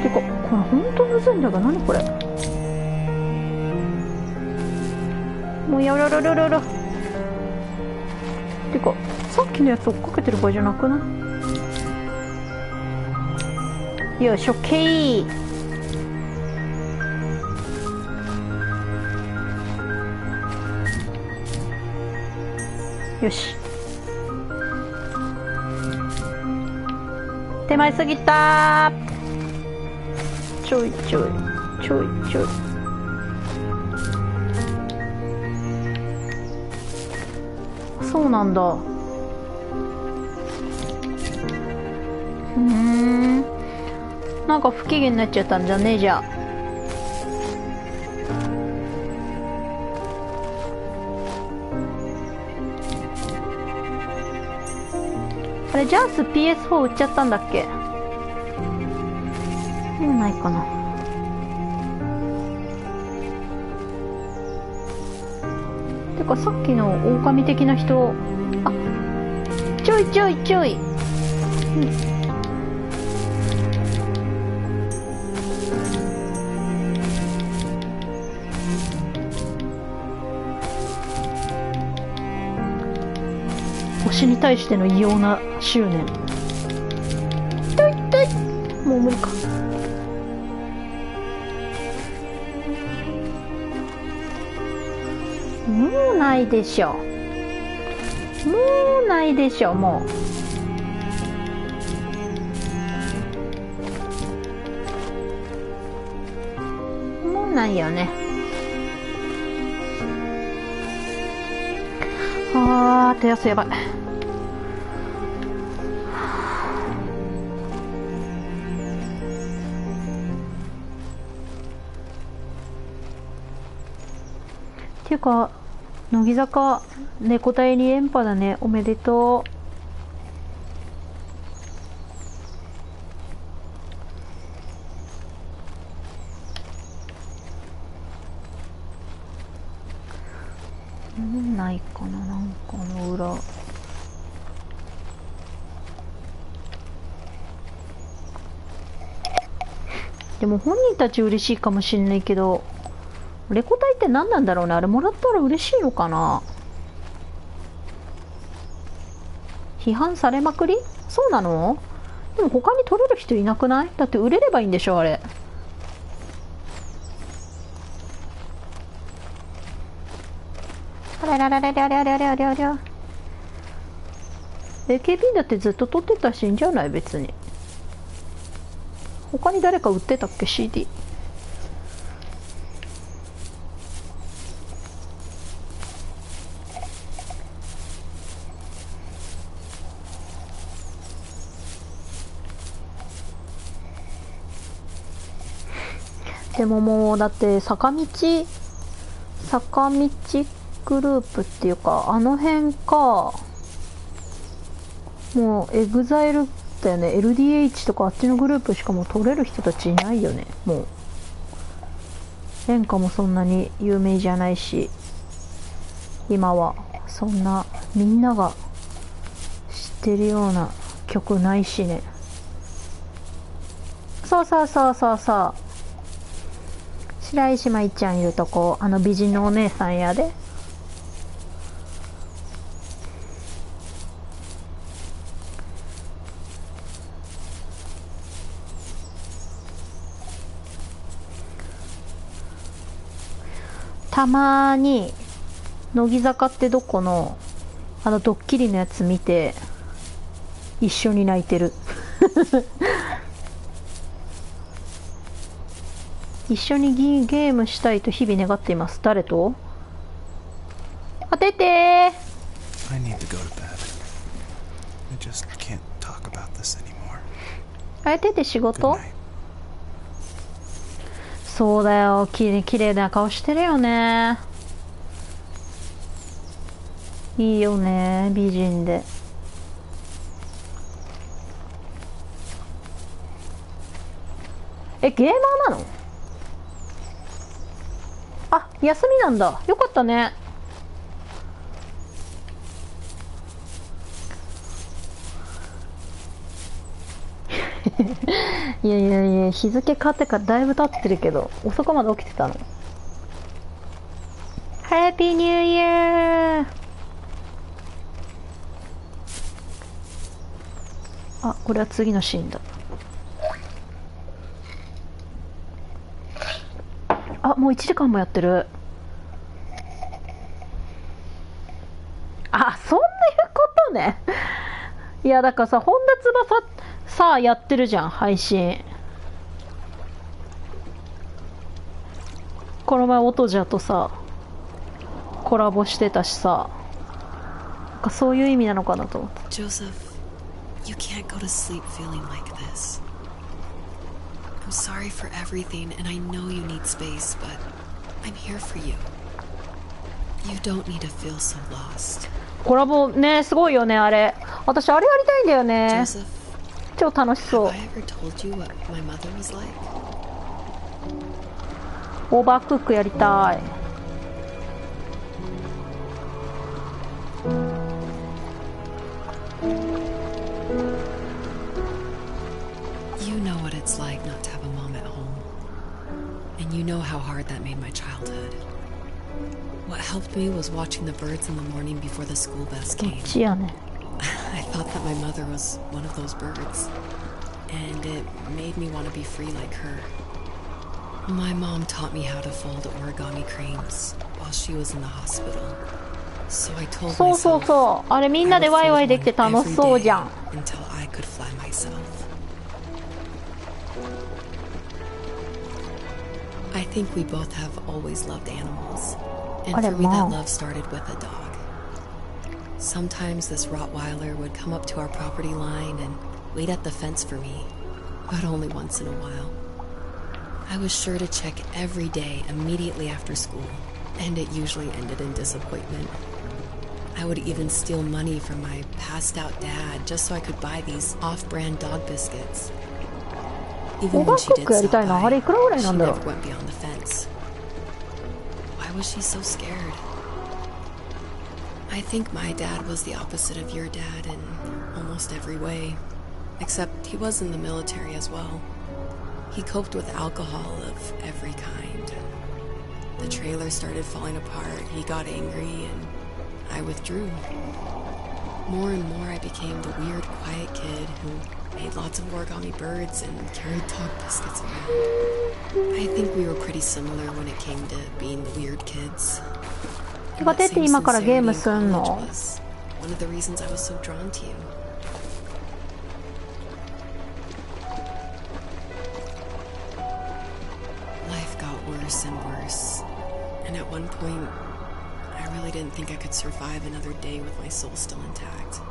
か、これほんとむずいんだが、何これ？もうやららららら。てか、さっきのやつ追っかけてる場合じゃなくない？よし、オッケー。よし。手前すぎたー。ちょい。そうなんだ。なんか不機嫌になっちゃったんじゃねえじゃ。あれ、ジャース PS4 売っちゃったんだっけ？もうないかな。てかさっきの狼的な人、あ、ちょい。押私に対しての異様な執念。痛い痛い、もう無理か。もうないでしょ、もうないでしょ、もうないよね。あー、手汗やばい。っていうか、乃木坂猫隊に連覇だね。おめでとう。ないかな、なんかの裏。でも本人たち嬉しいかもしれないけど、レコ大って何なんだろうね。あれもらったら嬉しいのかな。批判されまくり？そうなの？でも他に取れる人いなくない？だって売れればいいんでしょ、あれ。あれあれあれあれあれあれあれあれあれあれ。AKB だってずっと取ってたしいいんじゃない？別に。他に誰か売ってたっけ CD。でももうだって坂道グループっていうか、あの辺か、もうエグザイルだよね。 LDH とかあっちのグループしかもう取れる人たちいないよね。もう演歌もそんなに有名じゃないし、今はそんなみんなが知ってるような曲ないしね。そうそうそうそうそう、白石麻衣ちゃんいるとこ、あの美人のお姉さんやで。たまに乃木坂ってどこのあのドッキリのやつ見て一緒に泣いてる一緒にゲームしたいと日々願っています。誰と？あ、出てー。 I need to go to bed. I just can't talk about this anymore. あれ出て仕 Good 事？ night. そうだよ、きれいな顔してるよね。いいよね、美人で。ゲーマーなの？あ、休みなんだ。よかったね。いやいやいや、日付変わってからだいぶ経ってるけど、遅くまで起きてたの。ハッピーニューイヤー。あ、これは次のシーンだ。あ、もう1時間もやってる。あ、そんなことね。いや、だからさ、本田翼さ、やってるじゃん、配信。この前、音じゃとさ、コラボしてたしさ、なんかそういう意味なのかなと思って。Joseph, you can't go to sleep feeling like this. I'm sorry for everything, and I know you need space, but I'm here for you. You don't need to feel so lost. コラボね、すごいよね、あれ。私、あれやりたいんだよね。 Joseph, 超楽しそう。 have I ever told you what my mother was like? オーバークックやりたい。You know what it's like not to have a mom at home. And you know how hard that made my childhood. What helped me was watching the birds in the morning before the school bus どっ came. ちやねん。thought that my mother was one of those birds, and it made me want to be free like her. My mom taught me how to fold origami cranes while she was in the hospital. So I told そうそう myself そう。あれみんなでワイワイできて楽しそうじゃん。 until I could fly myself. I think we both have always loved animals, and for me that love started with a dog. Sometimes this Rottweiler would come up to our property line and wait at the fence for me, but only once in a while. I was sure to check every day immediately after school, and it usually ended in disappointment. I would even steal money from my passed-out dad just so I could buy these off-brand dog biscuits. Even when she did stop by, she never went beyond the fence. Why was she so scared? I think my dad was the opposite of your dad in almost every way, except he was in the military as well. He coped with alcohol of every kind. The trailer started falling apart, he got angry, and I withdrew. More and more I became the weird, quiet kid who made lots of origami birds and carried dog biscuits around. I think we were pretty similar when it came to being the weird kids. And that same sincerity in college was one of the reasons I was so drawn to you. Life got worse and worse, and at one point I really didn't think I could survive another day with my soul still intact.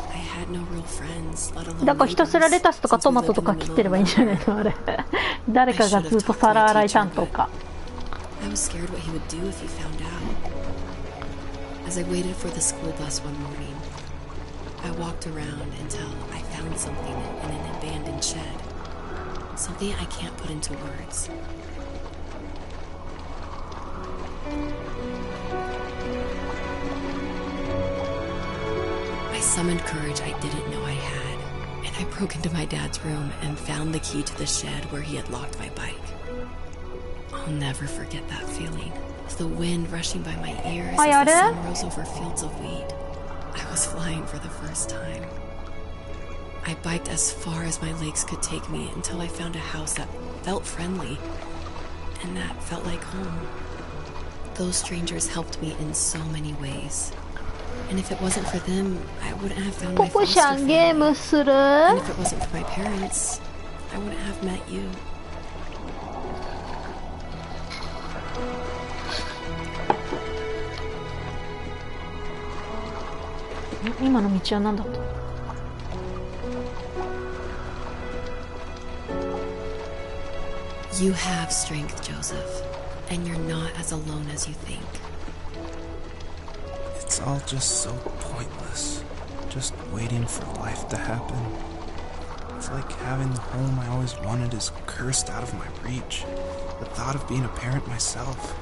I had no real friends, let alone だからひたすらレタスとかトマトとか切ってればいいんじゃないのあれ。誰かがずっと皿洗い担当か。I was scared what he would do if he found out. As I waited for the school bus one morning, I walked around until I found something in an abandoned shed. Something I can't put into words. I summoned courage I didn't know I had, and I broke into my dad's room and found the key to the shed where he had locked my bike. I'll never forget that feeling. The wind rushing by my ears as the sun rose over fields of wheat. I was flying for the first time. I biked as far as my legs could take me until I found a house that felt friendly, and that felt like home. Those strangers helped me in so many ways. And if it wasn't for them, I wouldn't have found my foster family. And if it wasn't for my parents, I wouldn't have met you. 今の道は何だった？ You have strength, Joseph, and you're not as alone as you think. It's all just so pointless. Just waiting for life to happen. It's like having the home I always wanted is cursed out of my reach. The thought of being a parent myself.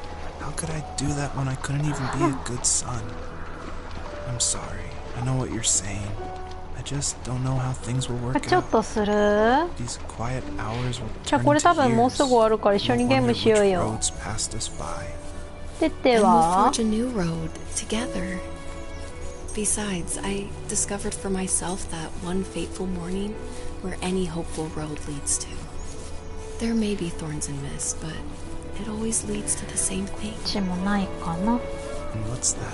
How could I do that when I couldn't even be a good son? I'm sorry. I know what you're saying. I just don't know how things will work ちょっとする？ These quiet hours will じゃあ turn これ into 多分もう years. すぐ終わるから一緒にゲームしよう No よ。 wonder which roads passed us by. てって And we'll は forge a new road together. Besides, I discovered for myself that one fateful morning where any hopeful road leads to. There may be thorns and mist, but it always leads to the same thing. ちもないかな。 And what's that?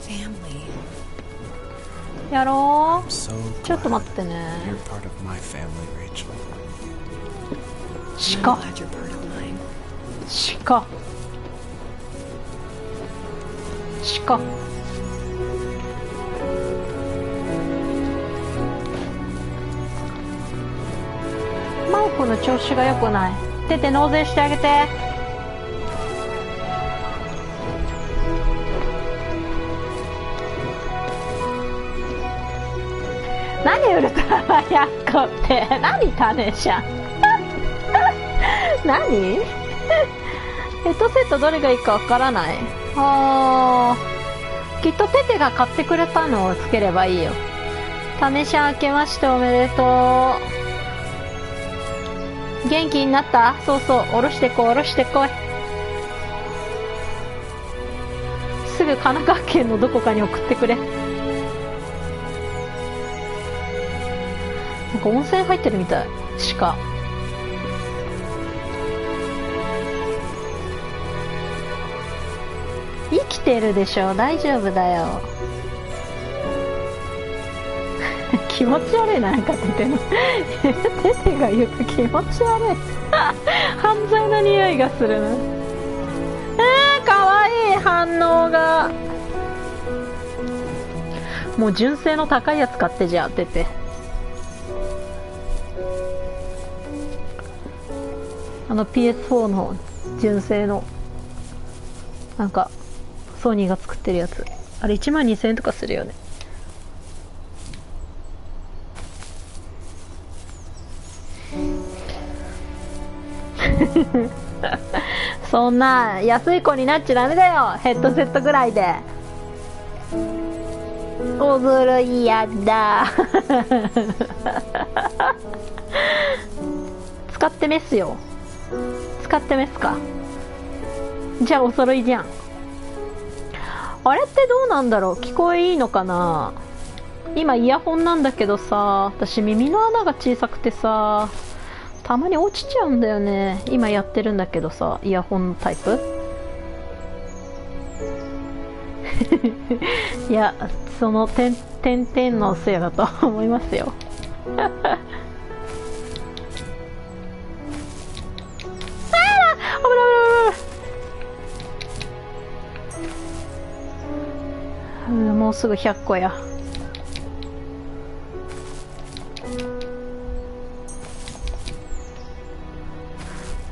Family. やろ I'm う。 so ちょっと glad 待ってね。 you're part of my family, Rachel. I'm 鹿。 glad you're part of mine. 鹿。鹿。マイクの調子が良くない。てて納税してあげて。何ウルトラマンやっこって何タネシャン何ヘッドセットどれがいいかわからない。きっとテテが買ってくれたのをつければいいよ。タネシャン明けましておめでとう。元気になった？そうそう、下ろしてこい下ろしてこい。すぐ神奈川県のどこかに送ってくれ。なんか温泉入ってるみたい。鹿。生きてるでしょ、大丈夫だよ。気持ち悪いな、なんかテテのテテが言うと気持ち悪い犯罪の匂いがするな。かわいい反応が。もう純正の高いやつ買って、じゃあテテ。PS4 の純正のなんかソニーが作ってるやつ、あれ1万2000円とかするよね。そんな安い子になっちゃダメだよ、ヘッドセットぐらいで。おずるい、やだ使ってメスよ、使ってメスか。じゃあお揃いじゃん。あれってどうなんだろう、聞こえいいのかな。今イヤホンなんだけどさ、私耳の穴が小さくてさ、たまに落ちちゃうんだよね。今やってるんだけどさ、イヤホンタイプいや、その点々のせいだと思いますよもうすぐ100個や。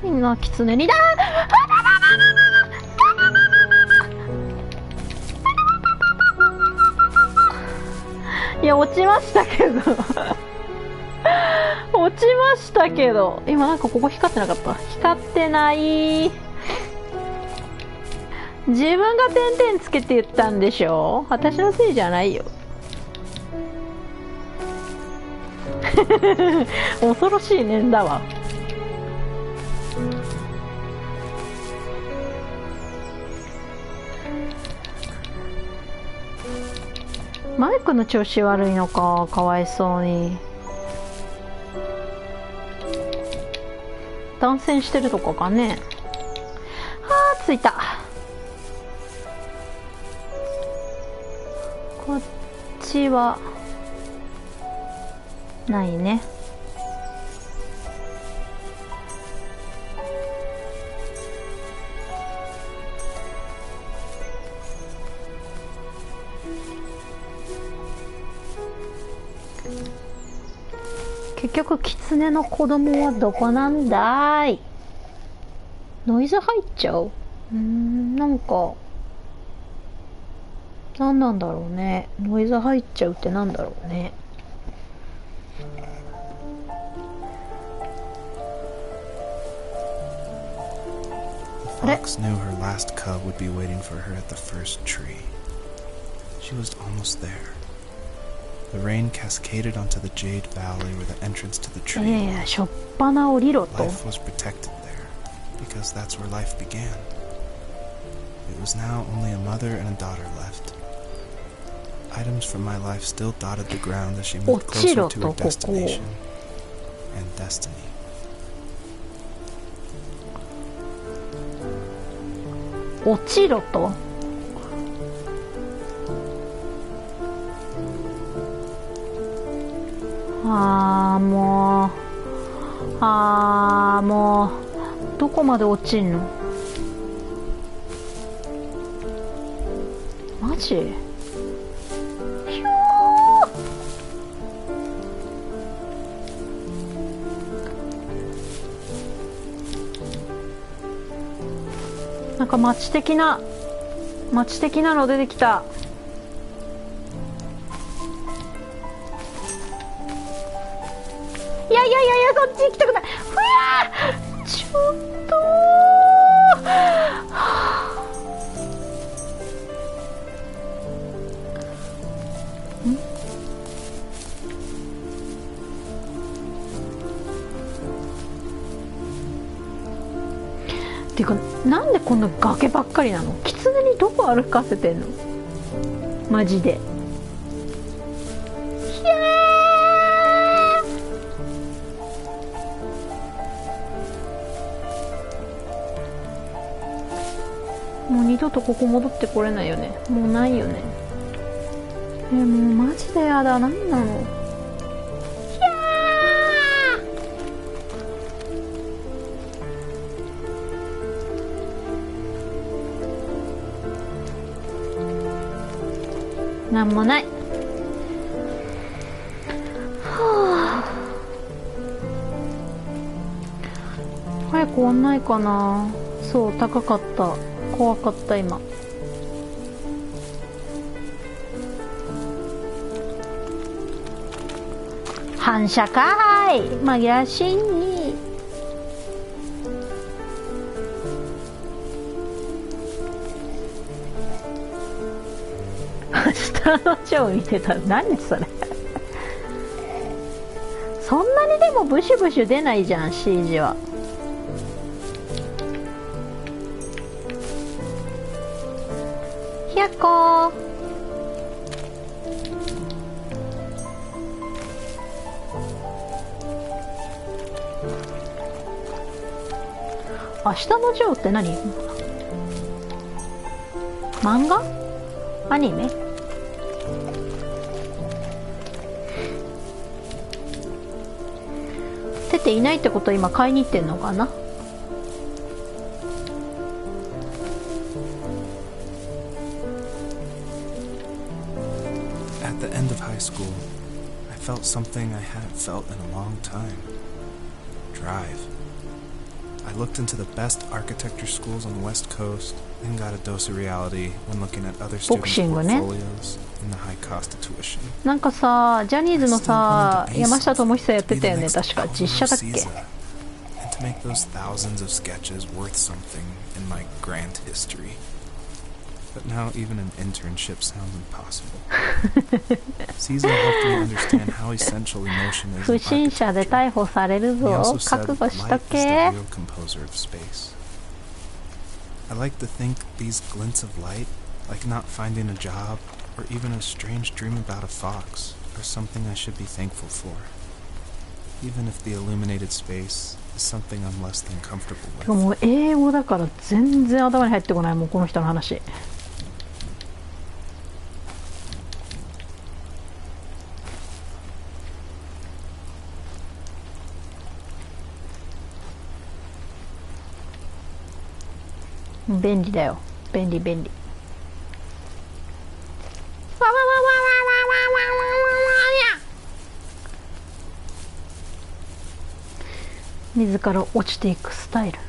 みんなキツネにだいや、落ちましたけど落ちましたけど、今なんかここ光ってなかった？光ってない。自分が点々つけて言ったんでしょ、私のせいじゃないよ恐ろしい念だわ。マイクの調子悪いのか、かわいそうに。断線してるとかかね。あー、着いた。こっちはないね。結局キツネの子供はどこなんだい。ノイズ入っちゃう。なんか何なんだろうね。ノイズ入っちゃうってなんだろうね。The fox knew her last cub would be waiting for her at the first tree. She was almost there. The rain cascaded onto the jade valley where the entrance to the tree. いやいや、しょっぱな降りろと。 Life was protected there, because that's where life began. It was now only a mother and a daughter left. Items from my life still dotted the ground as she moved closer to her destination and destiny. 落ちろと。もうどこまで落ちんの。マジ？ひょー。なんか街的なの出てきた。いやそっち行きたくない。ふわー、ちょっとっていうか、なんでこんな崖ばっかりなの。キツネにどこ歩かせてんのマジで。ひゃー二度とここ戻ってこれないよね。もうないよね。もうマジでやだ。何なの。ひゃー。なんもない。はあ。早く終わんないかな。そう、高かった。怖かった今。反射かーい。紛らわしいに。下の字を見てた。何それ。そんなにでもブシュブシュ出ないじゃん C 字は。ひゃっこー。明日のジョーって何？漫画？アニメ？テテいないってことは今買いに行ってんのかな？At the end of high school, I felt something I hadn't felt in a long time. Drive. I looked into the best architecture schools on the West Coast and got a dose of reality when looking at other students' portfolios and the high cost of tuition. なんかさ、ジャニーズのさ、山下智久やってたよね、確か。実写だっけ？ And to make those thousands of sketches worth something in my grand history. But now even an internship sounds impossible. Caesar helped me understand how essential emotion is. 不審者で逮捕されるぞ。覚悟しとけ。I like to think these glints of light, like not finding a job, or even a strange dream about a fox, are something I should be thankful for. Even if the illuminated space is something I'm less than comfortable with. もう英語だから全然頭に入ってこないもんこの人の話。便利だよ。便利便利。わわわわわわわわわわ。自ら落ちていくスタイル。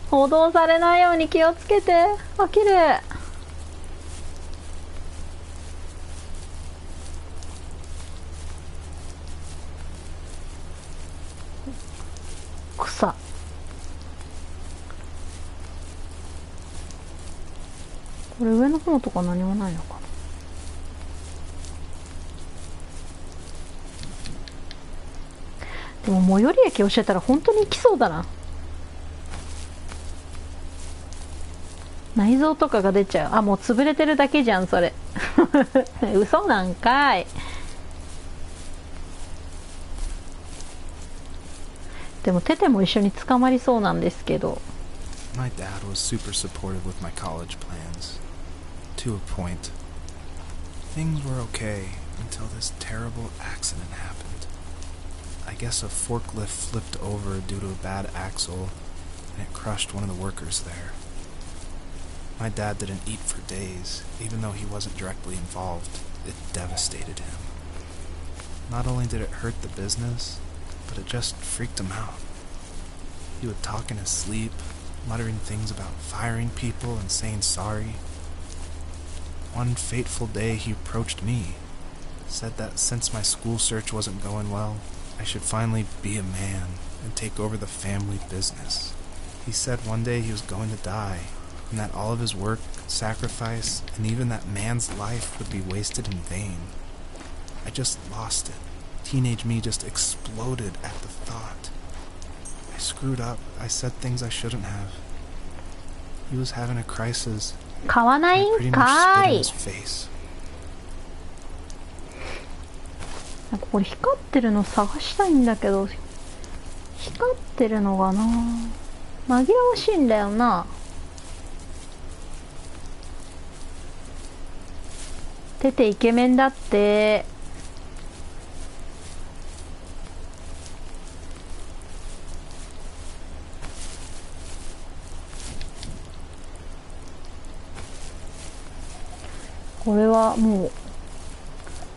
補導されないように気をつけて。あ、綺麗。草。これ上の方とか何もないのかな。でも最寄り駅教えたら本当に行きそうだな。内臓とかが出ちゃう。あ、もう潰れてるだけじゃんそれ。嘘なんかい。でもテテも一緒に捕まりそうなんですけど。My dad was super supportive with my college plans. To a point. Things were okay until this terrible accident happened. I guess a forklift flipped over due to a bad axle, and it crushed one of the workers there. My dad didn't eat for days, even though he wasn't directly involved. It devastated him. Not only did it hurt the business, but it just freaked him out. He would talk in his sleep, muttering things about firing people and saying sorry. One fateful day he approached me, said that since my school search wasn't going well, I should finally be a man and take over the family business. He said one day he was going to die, and that all of his work, sacrifice, and even that man's life would be wasted in vain. I just lost it. Teenage me just exploded at the thought. I screwed up. I said things I shouldn't have. He was having a crisis. 買わないんかーい。なんかこれ光ってるの探したいんだけど光ってるのがな、紛らわしいんだよな。テテイケメンだって。これはもう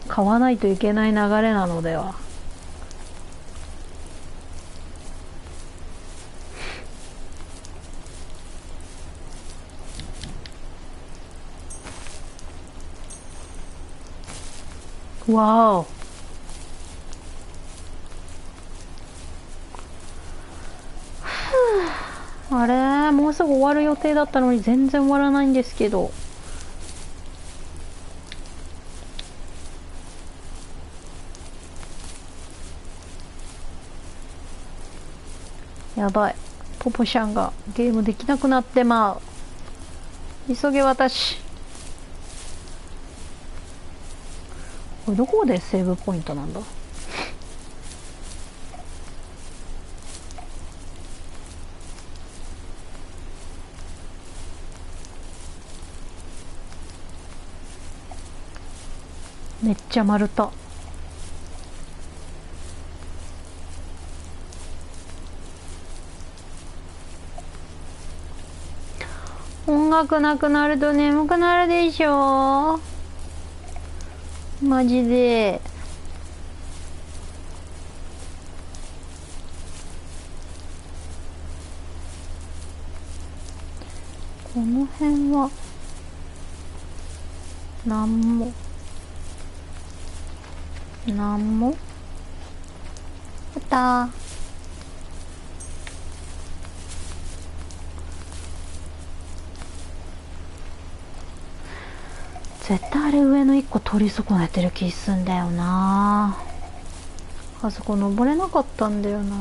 買わないといけない流れなのでは。わお。あれ、もうすぐ終わる予定だったのに全然終わらないんですけど。やばい、ポポちゃんがゲームできなくなってまう。急げ私。これどこでセーブポイントなんだ。めっちゃ丸太。音楽なくなると眠くなるでしょ。マジで。この辺はなんもあった絶対あれ上の1個取り損ねてる気すんだよな。あそこ登れなかったんだよな。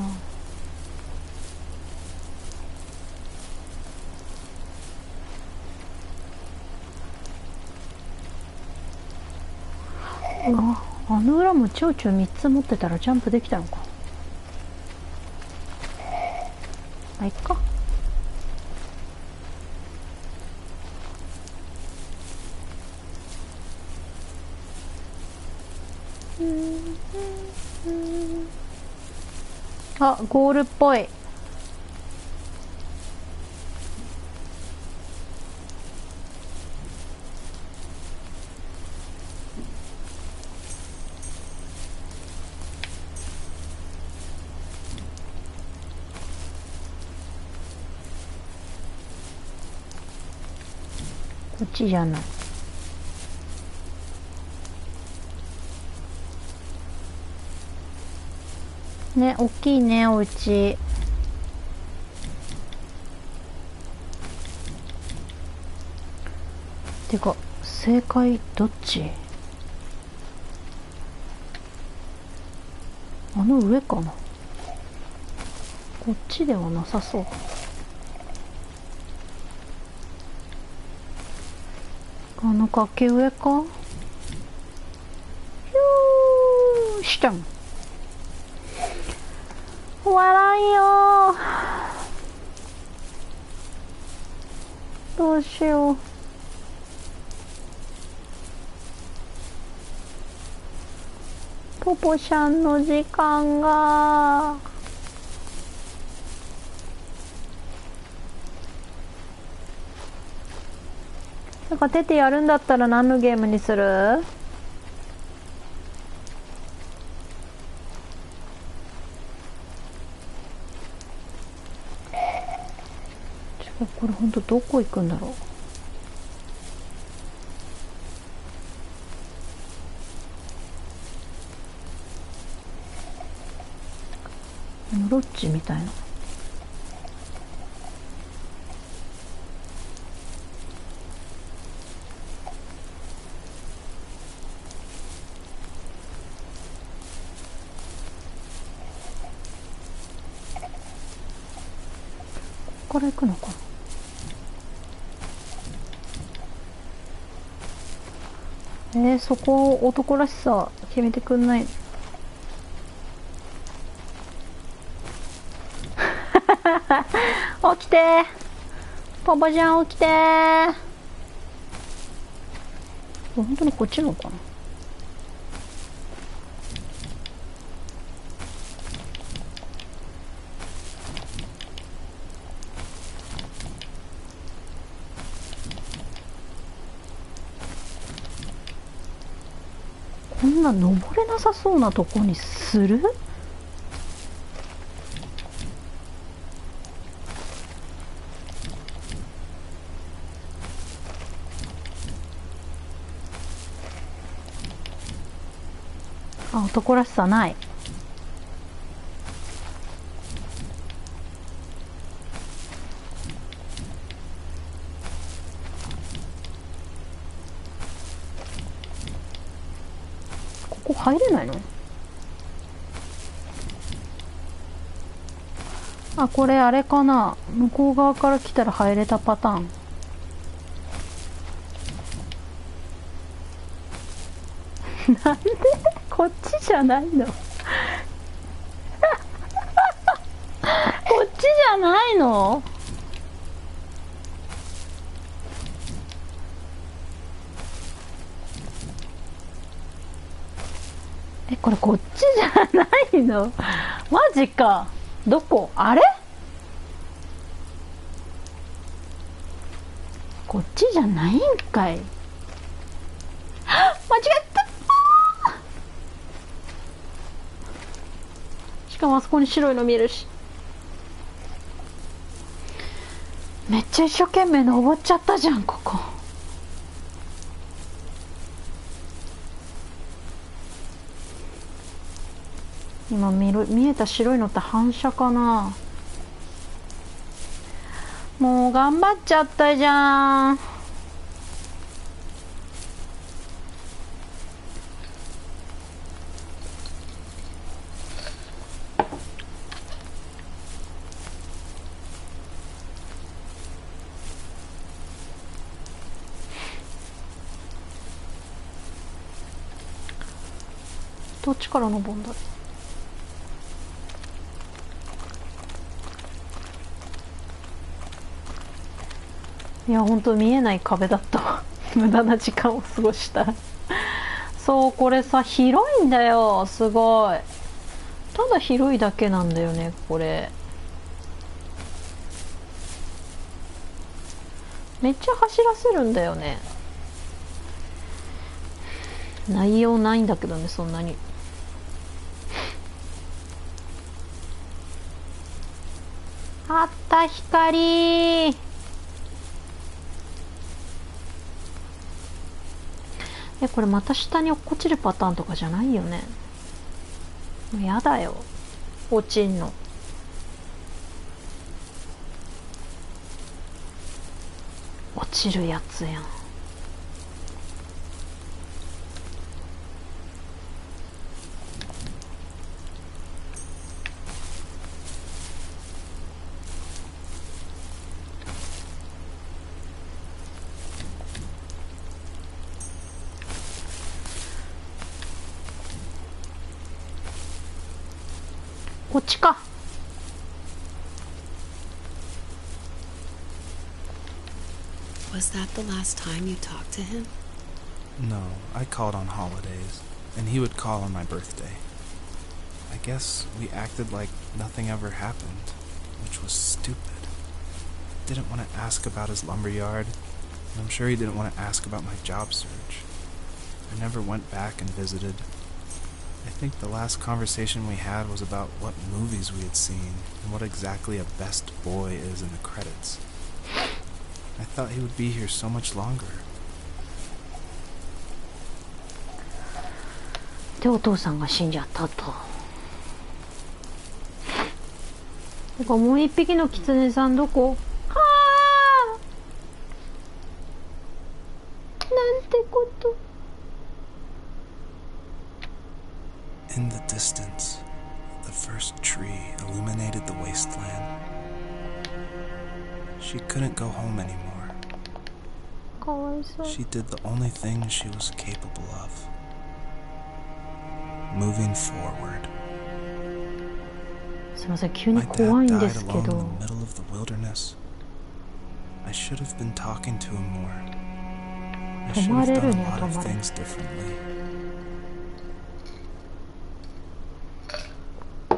うわ、あの裏も蝶々3つ持ってたらジャンプできたのか。あ、いっか。あ、ゴールっぽい。こっちじゃない。ね、大きいね、お家。てか、正解どっち？あの上かな。こっちではなさそう。あの崖上か。ひゅーしたん。笑いよ。どうしよう。ポポちゃんの時間が。なんか出てやるんだったら何のゲームにする？これほんとどこ行くんだろう。ロッジみたいな。ここから行くのかな。そこを男らしさ決めてくんない？起きてパパちゃん起きて本当にこっちのかな。こんな登れなさそうなとこにする？あ、男らしさない。ここ入れないの？あ、これあれかな、向こう側から来たら入れたパターン。なんでこっちじゃないの？こっちじゃないの？え、これこっちじゃないの？マジか。どこ？あれ？こっちじゃないんかい。間違った。しかもあそこに白いの見えるし。めっちゃ一生懸命登っちゃったじゃん、ここ。今見えた白いのって反射かな。もう頑張っちゃったじゃん。どっちから登るんだろう。いや、本当見えない壁だったわ。無駄な時間を過ごした。そう、これさ、広いんだよ。すごい。ただ広いだけなんだよね、これ。めっちゃ走らせるんだよね。内容ないんだけどね、そんなに。あった光。これまた下に落っこちるパターンとかじゃないよね。もうやだよ、落ちんの。落ちるやつやん。こっちか。Was that the last time you talked to him? No, I called on holidays, and he would call on my birthday. I guess we acted like nothing ever happened, which was stupid. Didn't want to ask about his lumberyard, and I'm sure he didn't want to ask about my job search. I never went back and visited. I think the last conversation we had was about what movies we had seen and what exactly a best boy is in the credits. I thought he would be here so much longer. で、お父さんが死んじゃったと。てかもう一匹のキツネさんどこ？はあ。なんてこと。In the distance, the first tree illuminated the wasteland. She couldn't go home anymore. かわいそう。 She did the only thing she was capable of. Moving forward. すいません、急に My 怖い dad んで died すけ alone ど。 in the middle of the wilderness. I should have been talking to him more. I 泊 should ま have れ done る a には lot 泊 of まれる。 things differently.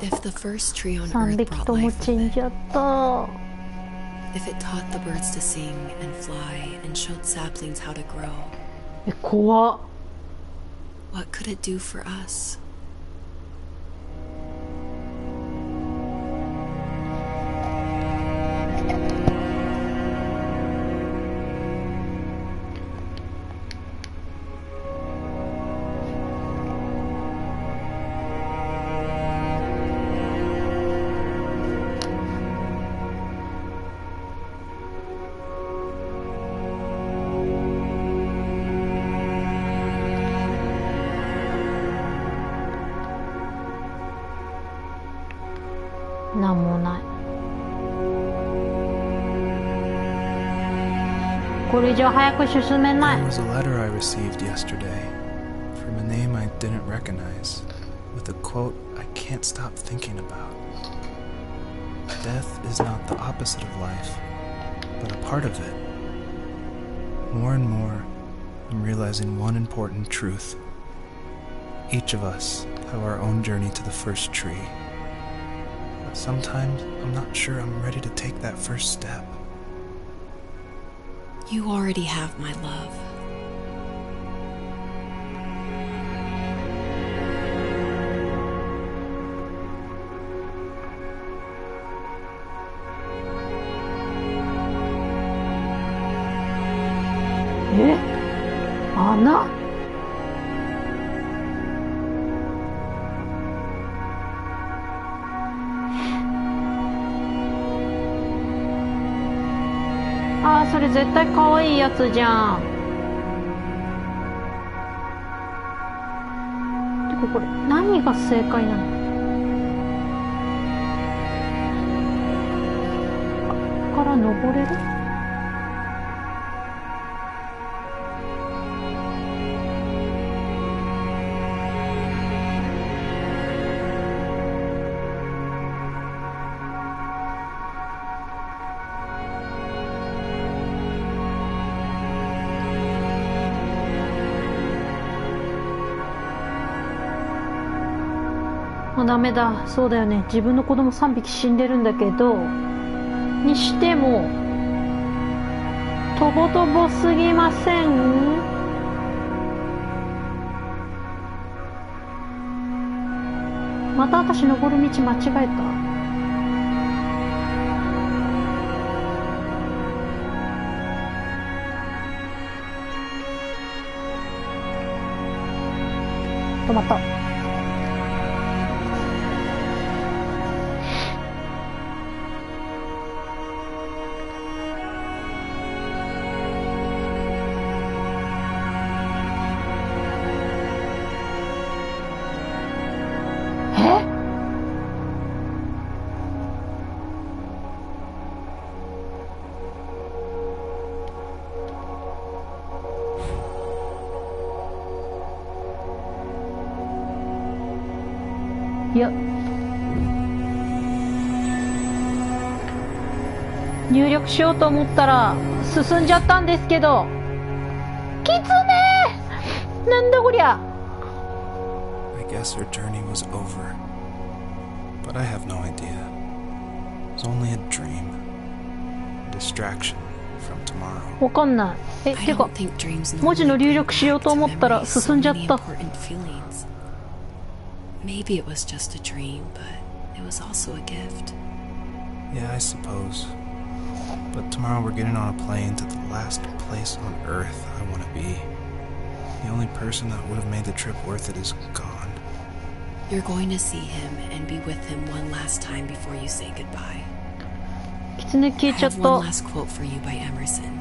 If the first tree on 3 earth 匹 brought とも life 死 with ん it, じゃった。 if it taught the birds to sing and fly and showed saplings how to grow, え、怖っ。 what could it do for us? なんもない。これ以上早く進めな There い。 was a letter I received yesterday from a name I didn't recognize, with a quote I can't stop thinking about. Death is not the opposite of life, but a part of it. More and more, I'm realizing one important truth. Each of us have our own journey to the first tree. But sometimes I'm not sure I'm ready to take that first step. You already have my love.え、穴。あー、それ絶対可愛いやつじゃん。てかこれ何が正解なの？ここから登れる？もうダメだ。そうだよね。自分の子供3匹死んでるんだけど、にしてもとぼとぼすぎません？また私登る道間違えた？止まった。いや、入力しようと思ったら進んじゃったんですけど。キツネー、なんだこりゃ。 I guess her journey was over, but I have no idea. It was only a dream, a distraction from tomorrow. わかんない。え、 I てか don't think dreams 文字の normally 入 bring 力しよう back と to 思ったら memory so 進んじゃっ many た。 important feelings. Maybe it was just a dream, but it was also a gift. Yeah, I suppose. But tomorrow we're getting on a plane to the last place on Earth I want to be. The only person that would have made the trip worth it is gone. You're going to see him and be with him one last time before you say goodbye. キツネ消 I えちゃっ have た。 one last quote for you by Emerson,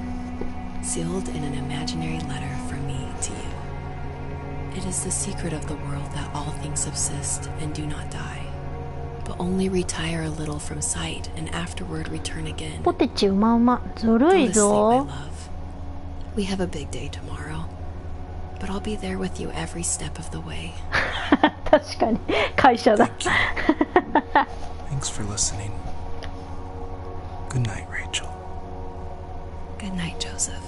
sealed in an imaginary letter from me to you. It is the secret of the world that all things subsist and do not die, but only retire a little from sight and afterward return again. ポテチうまうま。ずる Go い to sleep, my ぞ。 love. We have a big day tomorrow, but I'll be there with you every step of the way. 確かに会社だ。Thanks for listening. Good night, Rachel. Good night, Joseph.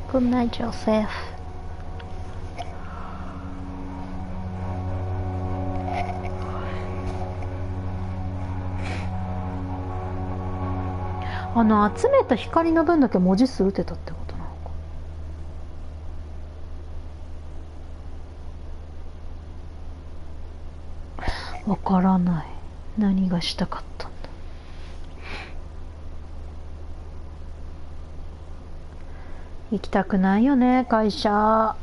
Good night, Joseph. 集めた光の分だけ文字数打てたってことなのか。わからない。何がしたかったんだ。行きたくないよね、会社。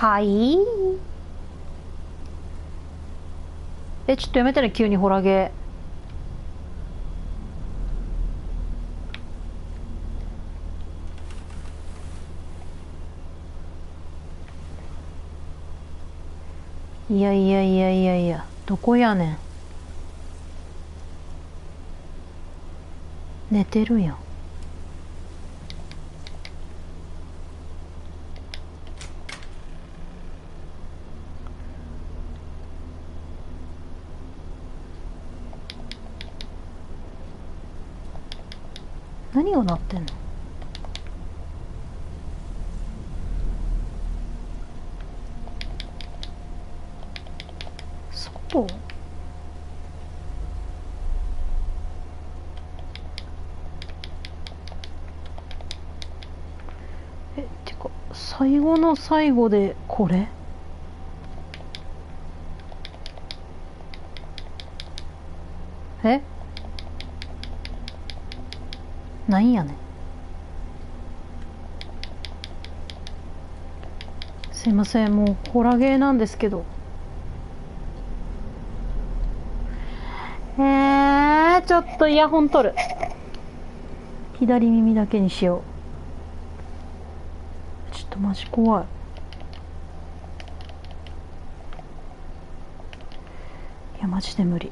はい。ちょっとやめたら急にホラゲー。いやいやいやいやいや、どこやねん。寝てるやん。何が鳴ってんの。外。てか最後の最後でこれ。なんやねん。すいません、もうホラゲーなんですけど。ちょっとイヤホン取る。左耳だけにしよう。ちょっとマジ怖い。いやマジで無理。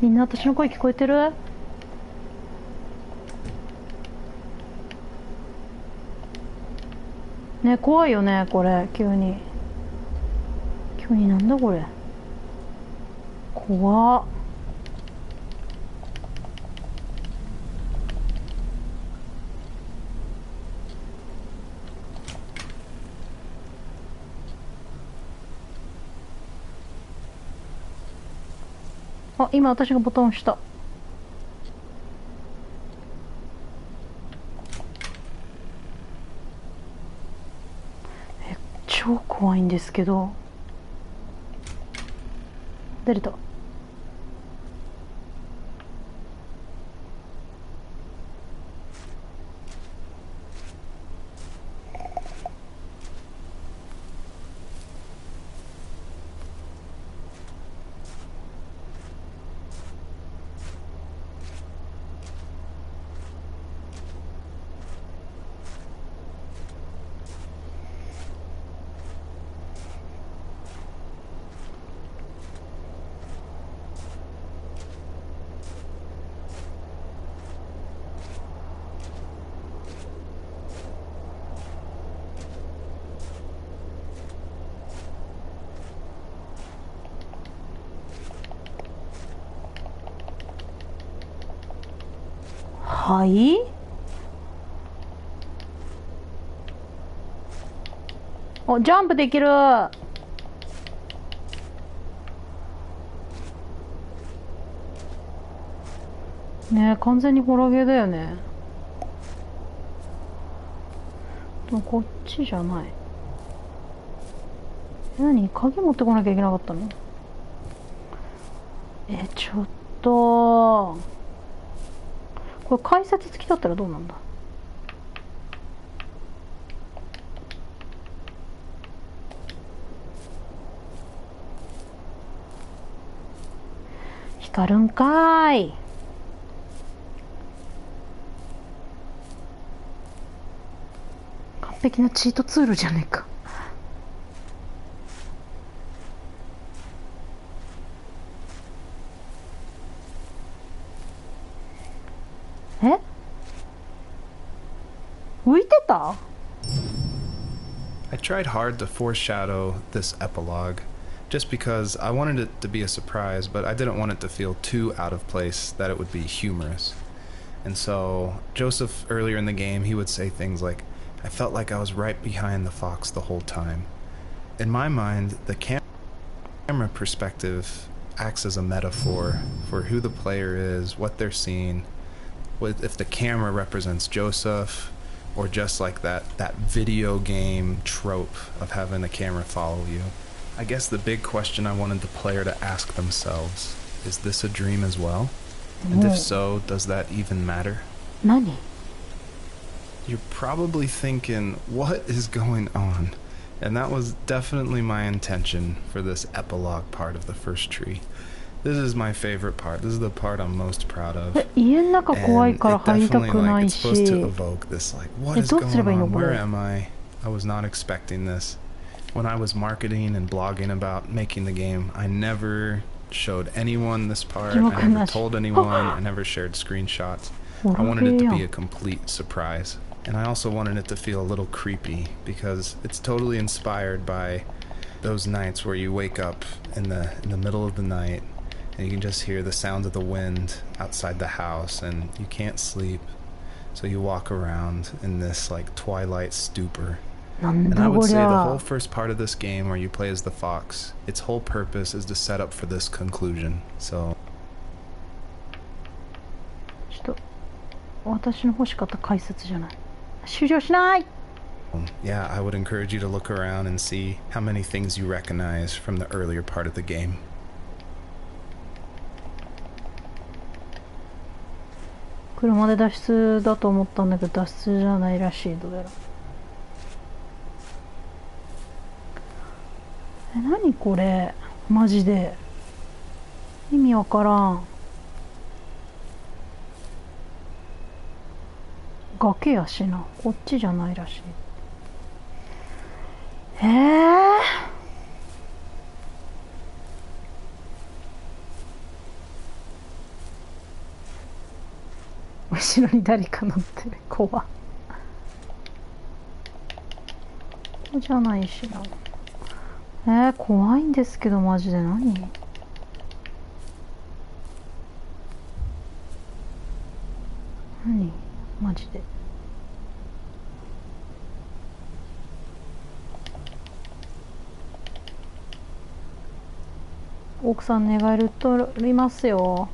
みんな私の声聞こえてる？ね、怖いよねこれ。急になんだこれ。怖っ。あ、今私がボタン押した。超怖いんですけど。出れた。はい。お、ジャンプできる。ねえ、完全にホラゲーだよね。でもこっちじゃない。何？鍵持ってこなきゃいけなかったの？ちょっと。これ改札付きだったらどうなんだ。光るんかーい。完璧なチートツールじゃねえか。浮いてた？ I tried hard to foreshadow this epilogue, just because I wanted it to be a surprise, but I didn't want it to feel too out of place that it would be humorous. And so, Joseph, earlier in the game, he would say things like, I felt like I was right behind the fox the whole time. In my mind, the camera perspective acts as a metaphor for who the player is, what they're seeing, if the camera represents Joseph, or just like that video game trope of having the camera follow you. I guess the big question I wanted the player to ask themselves, is this a dream as well? And if so, does that even matter? 何？ You're probably thinking, what is going on? And that was definitely my intention for this epilogue part of the first tree. This is my favorite part. This is the part I'm most proud of. 家の中怖い And から it 入りた definitely くな like い it's し。 supposed to evoke this like, what is どうすればいい going の on? これ？ Where am I? I was not expecting this. When I was marketing and blogging about making the game, I never showed anyone this part. I never told anyone. I never shared screenshots. I wanted it to be a complete surprise. And I also wanted it to feel a little creepy because it's totally inspired by those nights where you wake up in the middle of the night and you can just hear the sounds of the wind outside the house and you can't sleep. So you walk around in this like twilight stupor. And I would say the whole first part of this game where you play as the fox, its whole purpose is to set up for this conclusion. So ちょっと私の欲しかった解説じゃない。終了しない。 yeah, I would encourage you to look around and see how many things you recognize from the earlier part of the game. 車で脱出だと思ったんだけど脱出じゃないらしい。どうやら。何これマジで意味わからん。崖やしな。こっちじゃないらしい。後ろに誰か乗ってる。怖っ。ここじゃないしな。怖いんですけどマジで何？何？マジで。奥さん寝返るとりますよ。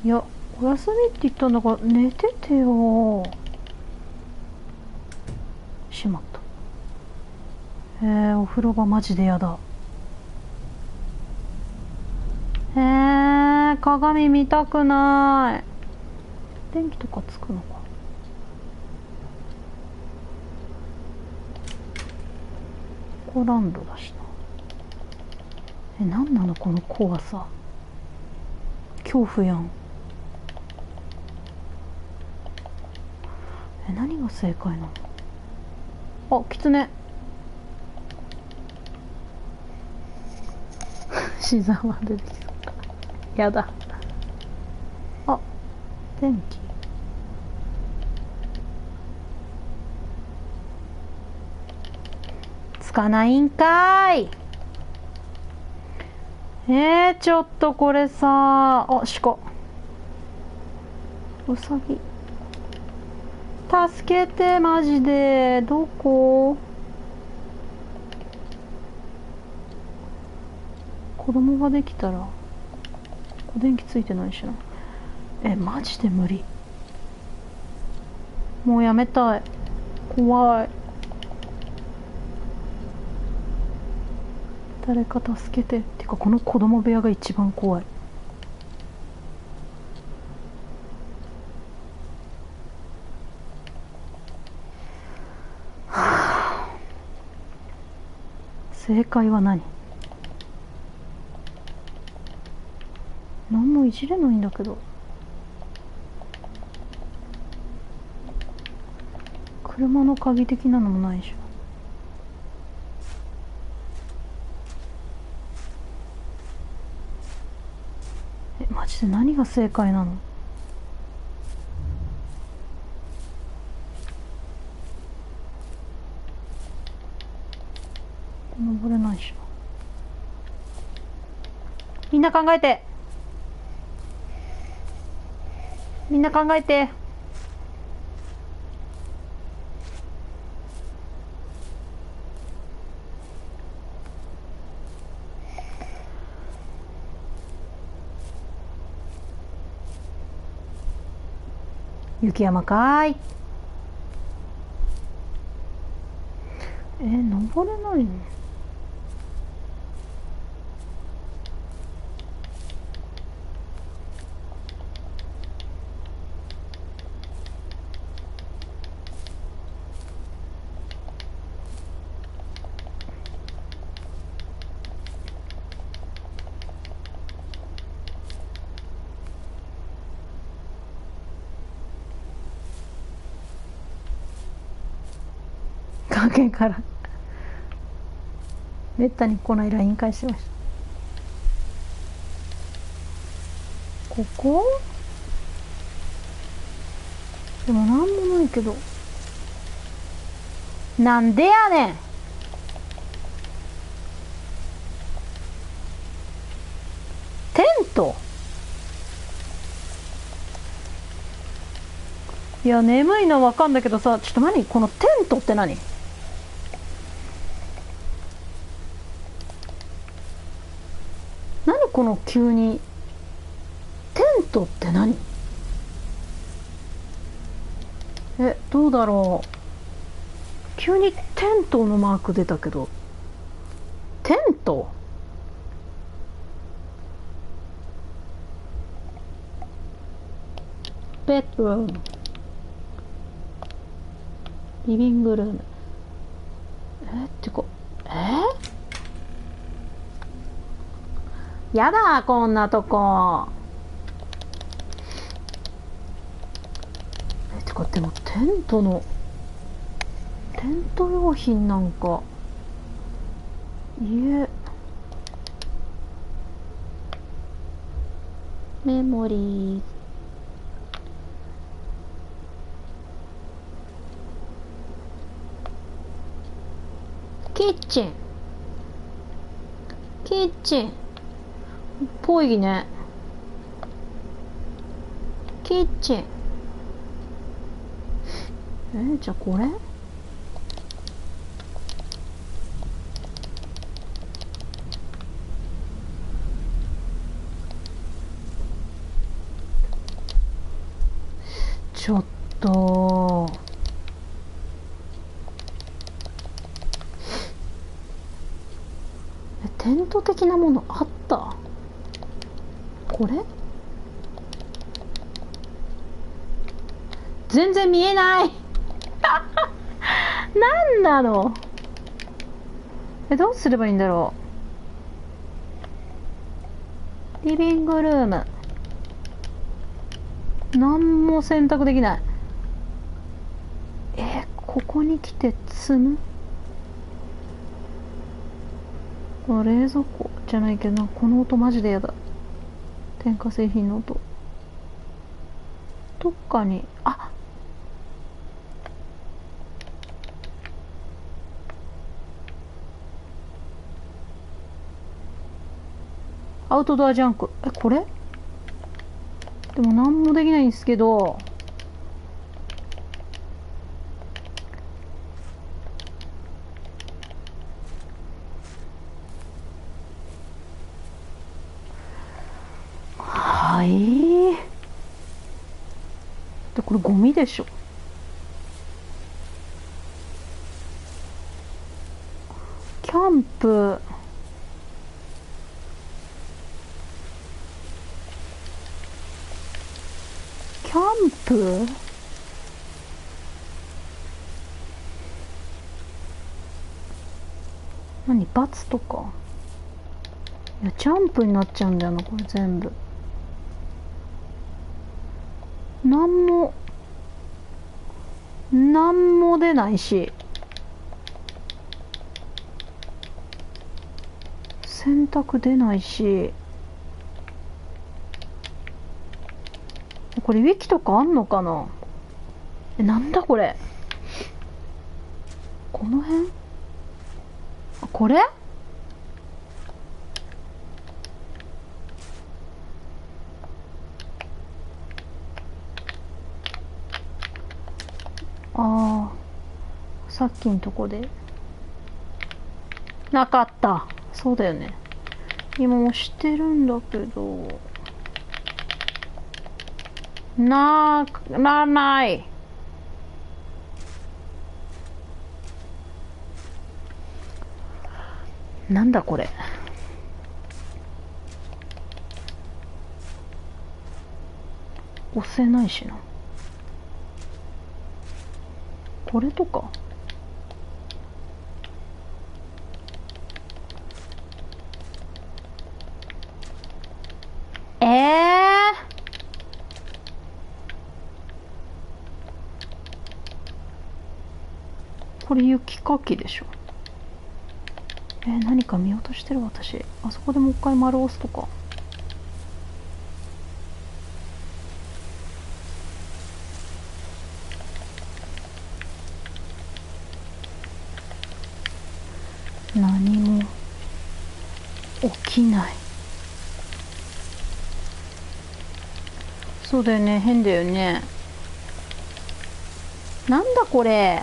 いや、お休みって言ったんだから寝ててよ。しまった。お風呂場マジでやだ。鏡見たくない。電気とかつくのか。ここランドだしな。なんなのこの怖さ。恐怖やん。何が正解なの？あ、キツネ。シザーは出てきそう。やだ。あ、電気。つかないんかーい。ちょっとこれさ。あ、鹿。うさぎ。助けてマジで。どこ？子供ができたら電気ついてないしな。マジで無理。もうやめたい。怖い。誰か助けて。てかこの子供部屋が一番怖い。正解は何？何もいじれないんだけど。車の鍵的なのもないし。が正解なの？登れないしな。みんな考えて。みんな考えて。雪山かーい。登れないの？崖からめったに来ないライン返しました。ここでもなんもないけど、なんでやねん。テント。いや眠いのはわかんだけどさ、ちょっと何このテントって何？何この急にテントって何？どうだろう。急にテントのマーク出たけど、テント？ベッドルーム、リビングルーム。ってかやだこんなとこ。てかでもテント用品なんかメモリー。キッチンっぽいね。キッチン。じゃあこれ？ちょっとテント的なものあった？これ？全然見えないなんなの？どうすればいいんだろう。リビングルーム、何も選択できない。ここに来て積む？冷蔵庫じゃないけどな、この音マジでやだ。電化製品の音。どっかにアウトドアジャンク。これでも何もできないんですけど。でこれゴミでしょ。キャンプ。何バツとか。いやジャンプになっちゃうんだよなこれ全部。なんも出ないし、選択出ないし、これウィキとかあんのかな。なんだこれ。この辺、これああ、さっきのとこでなかった。そうだよね。今押してるんだけどならない。なんだこれ。押せないしな。これとか。これ雪かきでしょ。何か見落としてる私。あそこでもう一回丸押すとか。何も起きない。そうだよね、変だよね。なんだこれ。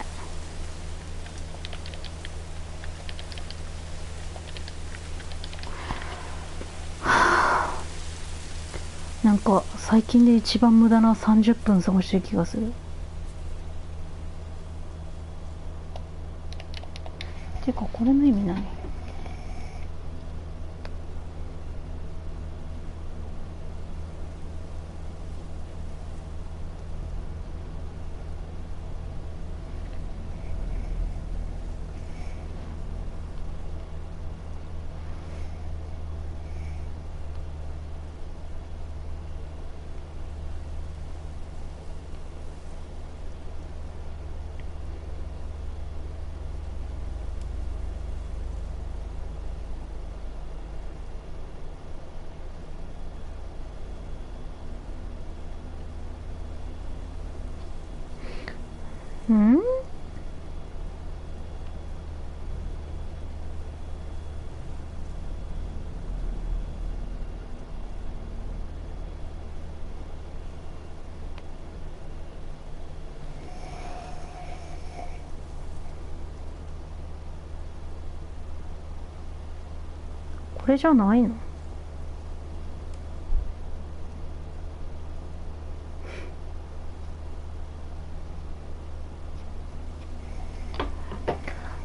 なんか最近で一番無駄な30分過ごしてる気がする。てかこれの意味何。ん？これじゃないの？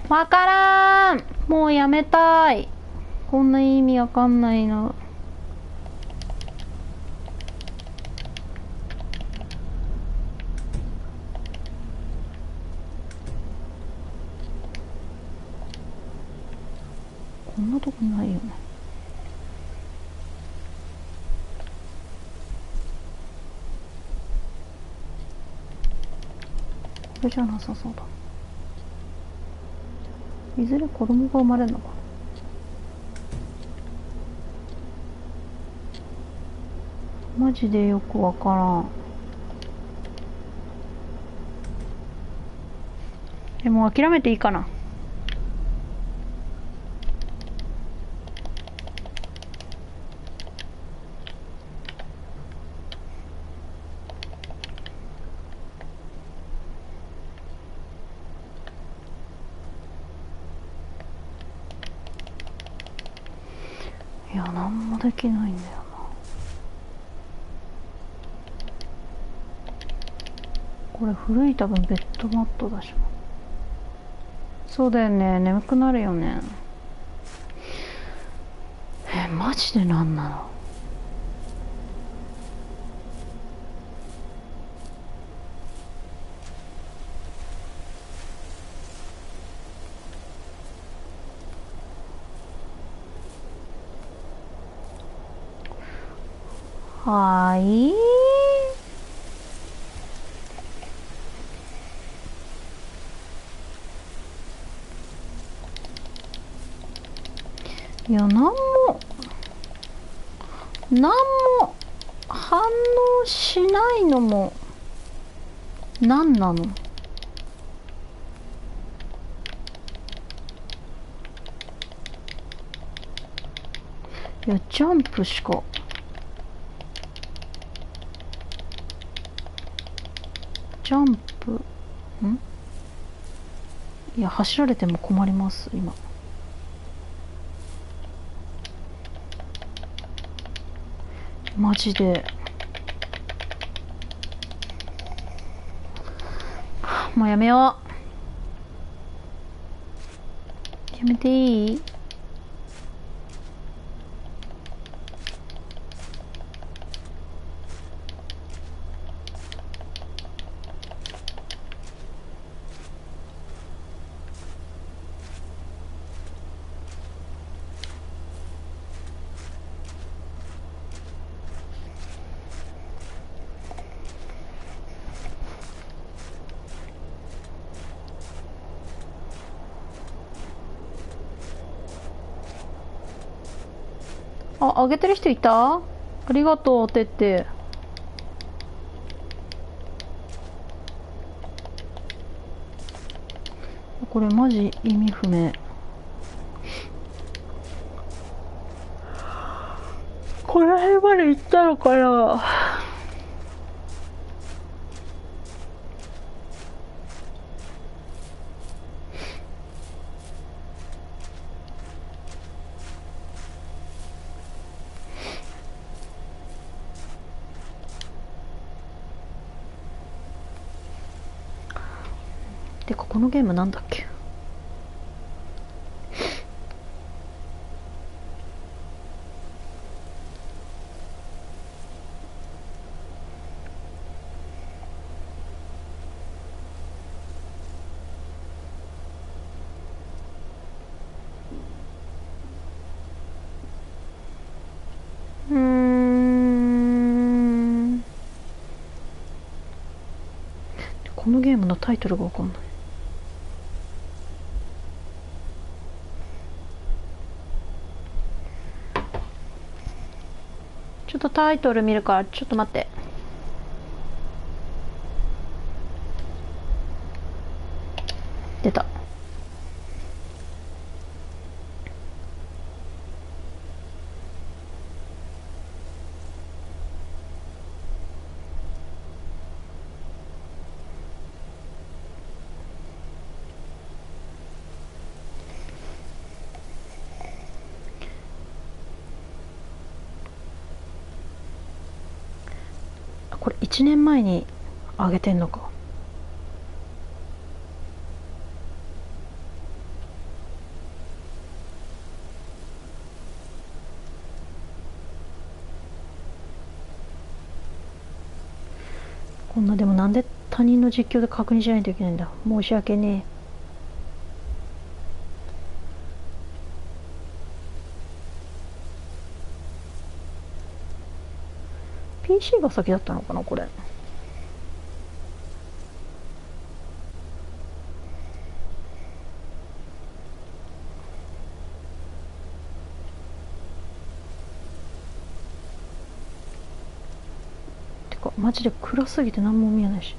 わからん。もうやめたい。こんな意味わかんないな。こんなとこないよね。これじゃなさそうだ。いずれ子供が生まれるのか。マジでよくわからん。もう諦めていいかな。いや、なんもできないんだよな。これ古い多分ベッドマットだしな。そうだよね、眠くなるよね。マジでなんなの。はい。いや、なんも、は反応しないのも何なの？いや、ジャンプしか。ジャンプ、いや、走られても困ります、今。マジで。もうやめよう。やめていい？あ、あげてる人いた？ありがとう、てって。これマジ意味不明。この辺まで行ったのかな？てかこのゲームなんだっけ？このゲームのタイトルがわかんない。ちょっとタイトル見るからちょっと待って。出た。これ1年前にあげてんのか。こんな、でもなんで他人の実況で確認しないといけないんだ。申し訳ねえ。PC が先だったのかなこれ。てかマジで暗すぎて何も見えないし。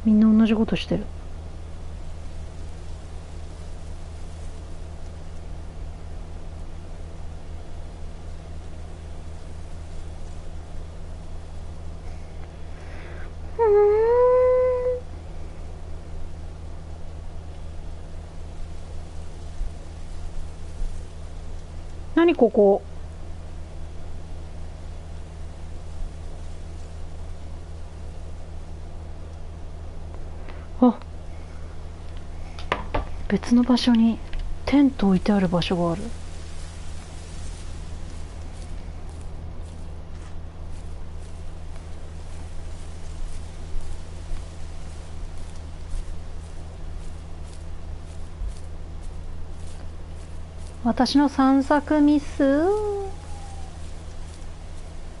みんな同じことしてる。何ここ？あ、別の場所にテント置いてある場所がある。私の散策ミス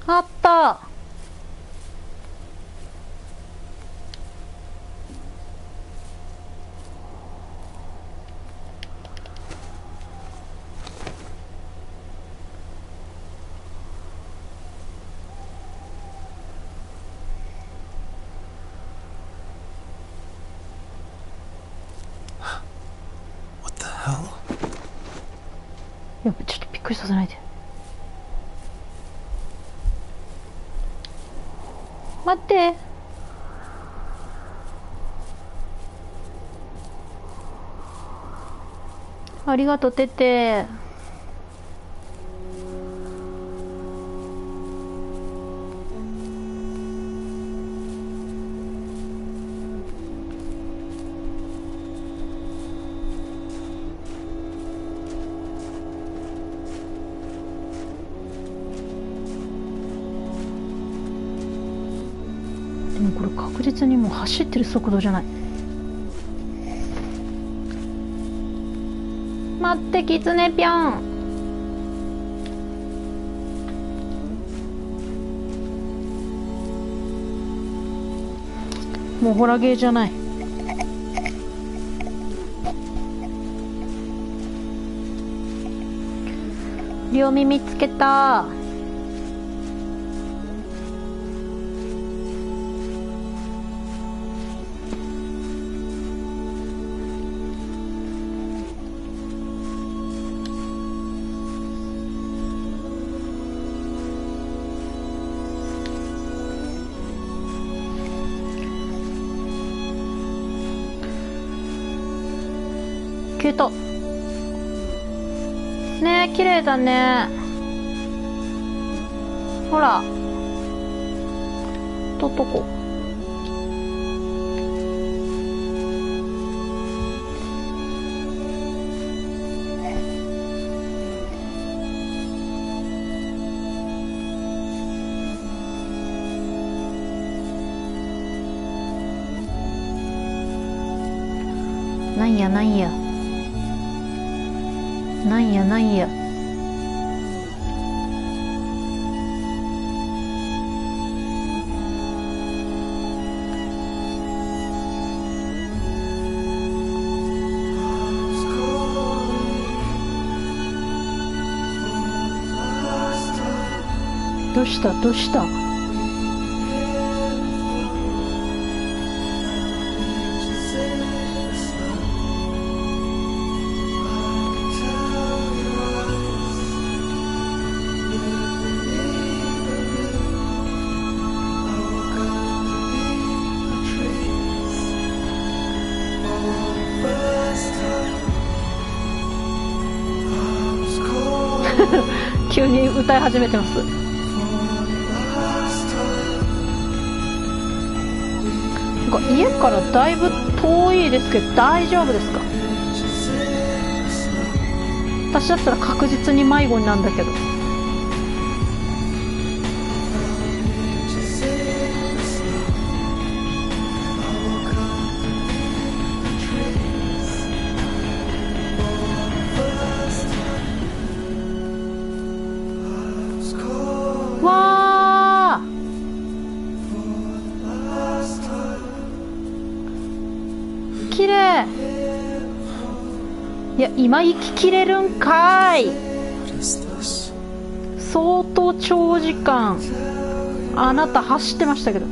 あった。やっぱちょっとびっくりさせないで。待って。ありがとうテテ。でもこれ確実にもう走ってる速度じゃない。待って、キツネぴょん。もうホラゲーじゃない。両耳つけた。消えたねえ、綺麗だね。ほらとこなんやなんやなんやなんや。どうしたどうした。急に歌い始めてます。なんか家からだいぶ遠いですけど大丈夫ですか。私だったら確実に迷子になるんだけど。わー、綺麗。いや、今息切れるんかい。相当長時間あなた走ってましたけど。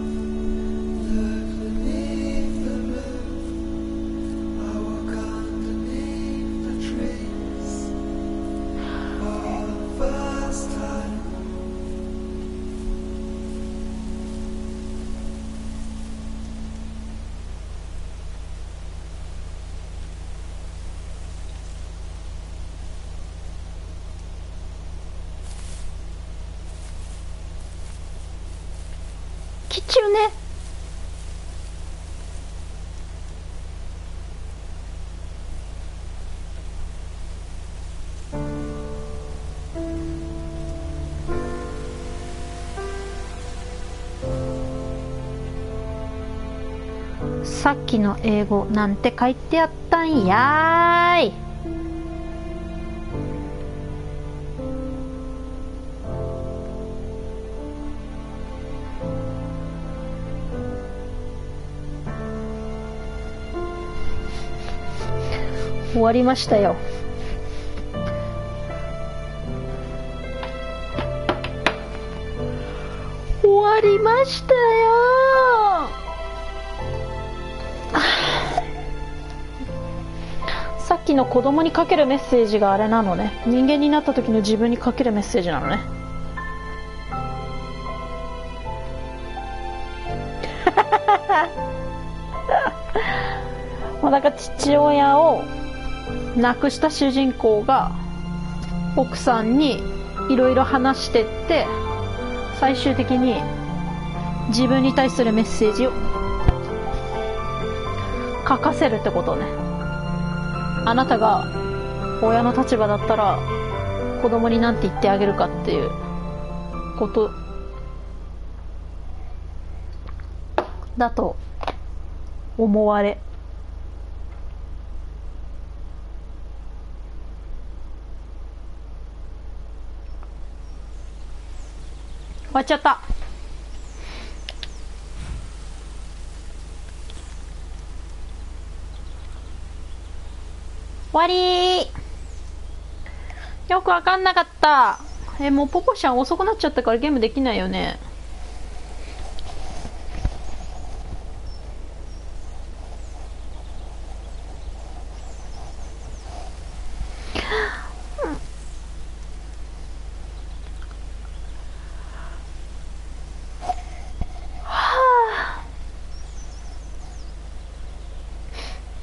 きちゅうね。さっきの英語なんて書いてあったんやーい。終わりましたよ。終わりましたよ。さっきの子供にかけるメッセージがあれなのね。人間になった時の自分にかけるメッセージなのね。もうだから父親を亡くした主人公が奥さんにいろいろ話してって最終的に自分に対するメッセージを書かせるってことね。あなたが親の立場だったら子供に何て言ってあげるかっていうことだと思われ。終わっちゃった。終わりー。よくわかんなかった。もうポポちゃん遅くなっちゃったからゲームできないよね。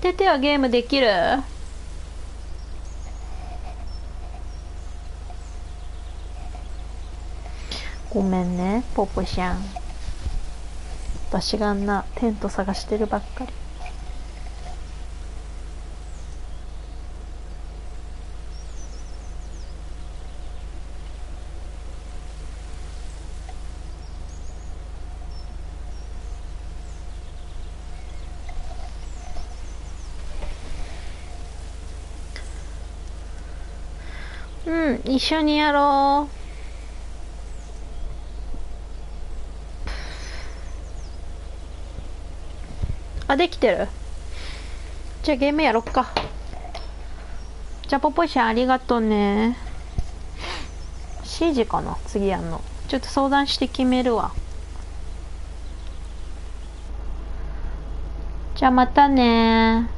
ててはゲームできる？ごめんねポポちゃん、私があんなテント探してるばっかり。うん、一緒にやろう。あ、できてる？じゃあゲームやろっか。じゃあポポちゃんありがとうね。7時かな次やんの。ちょっと相談して決めるわ。じゃあまたね。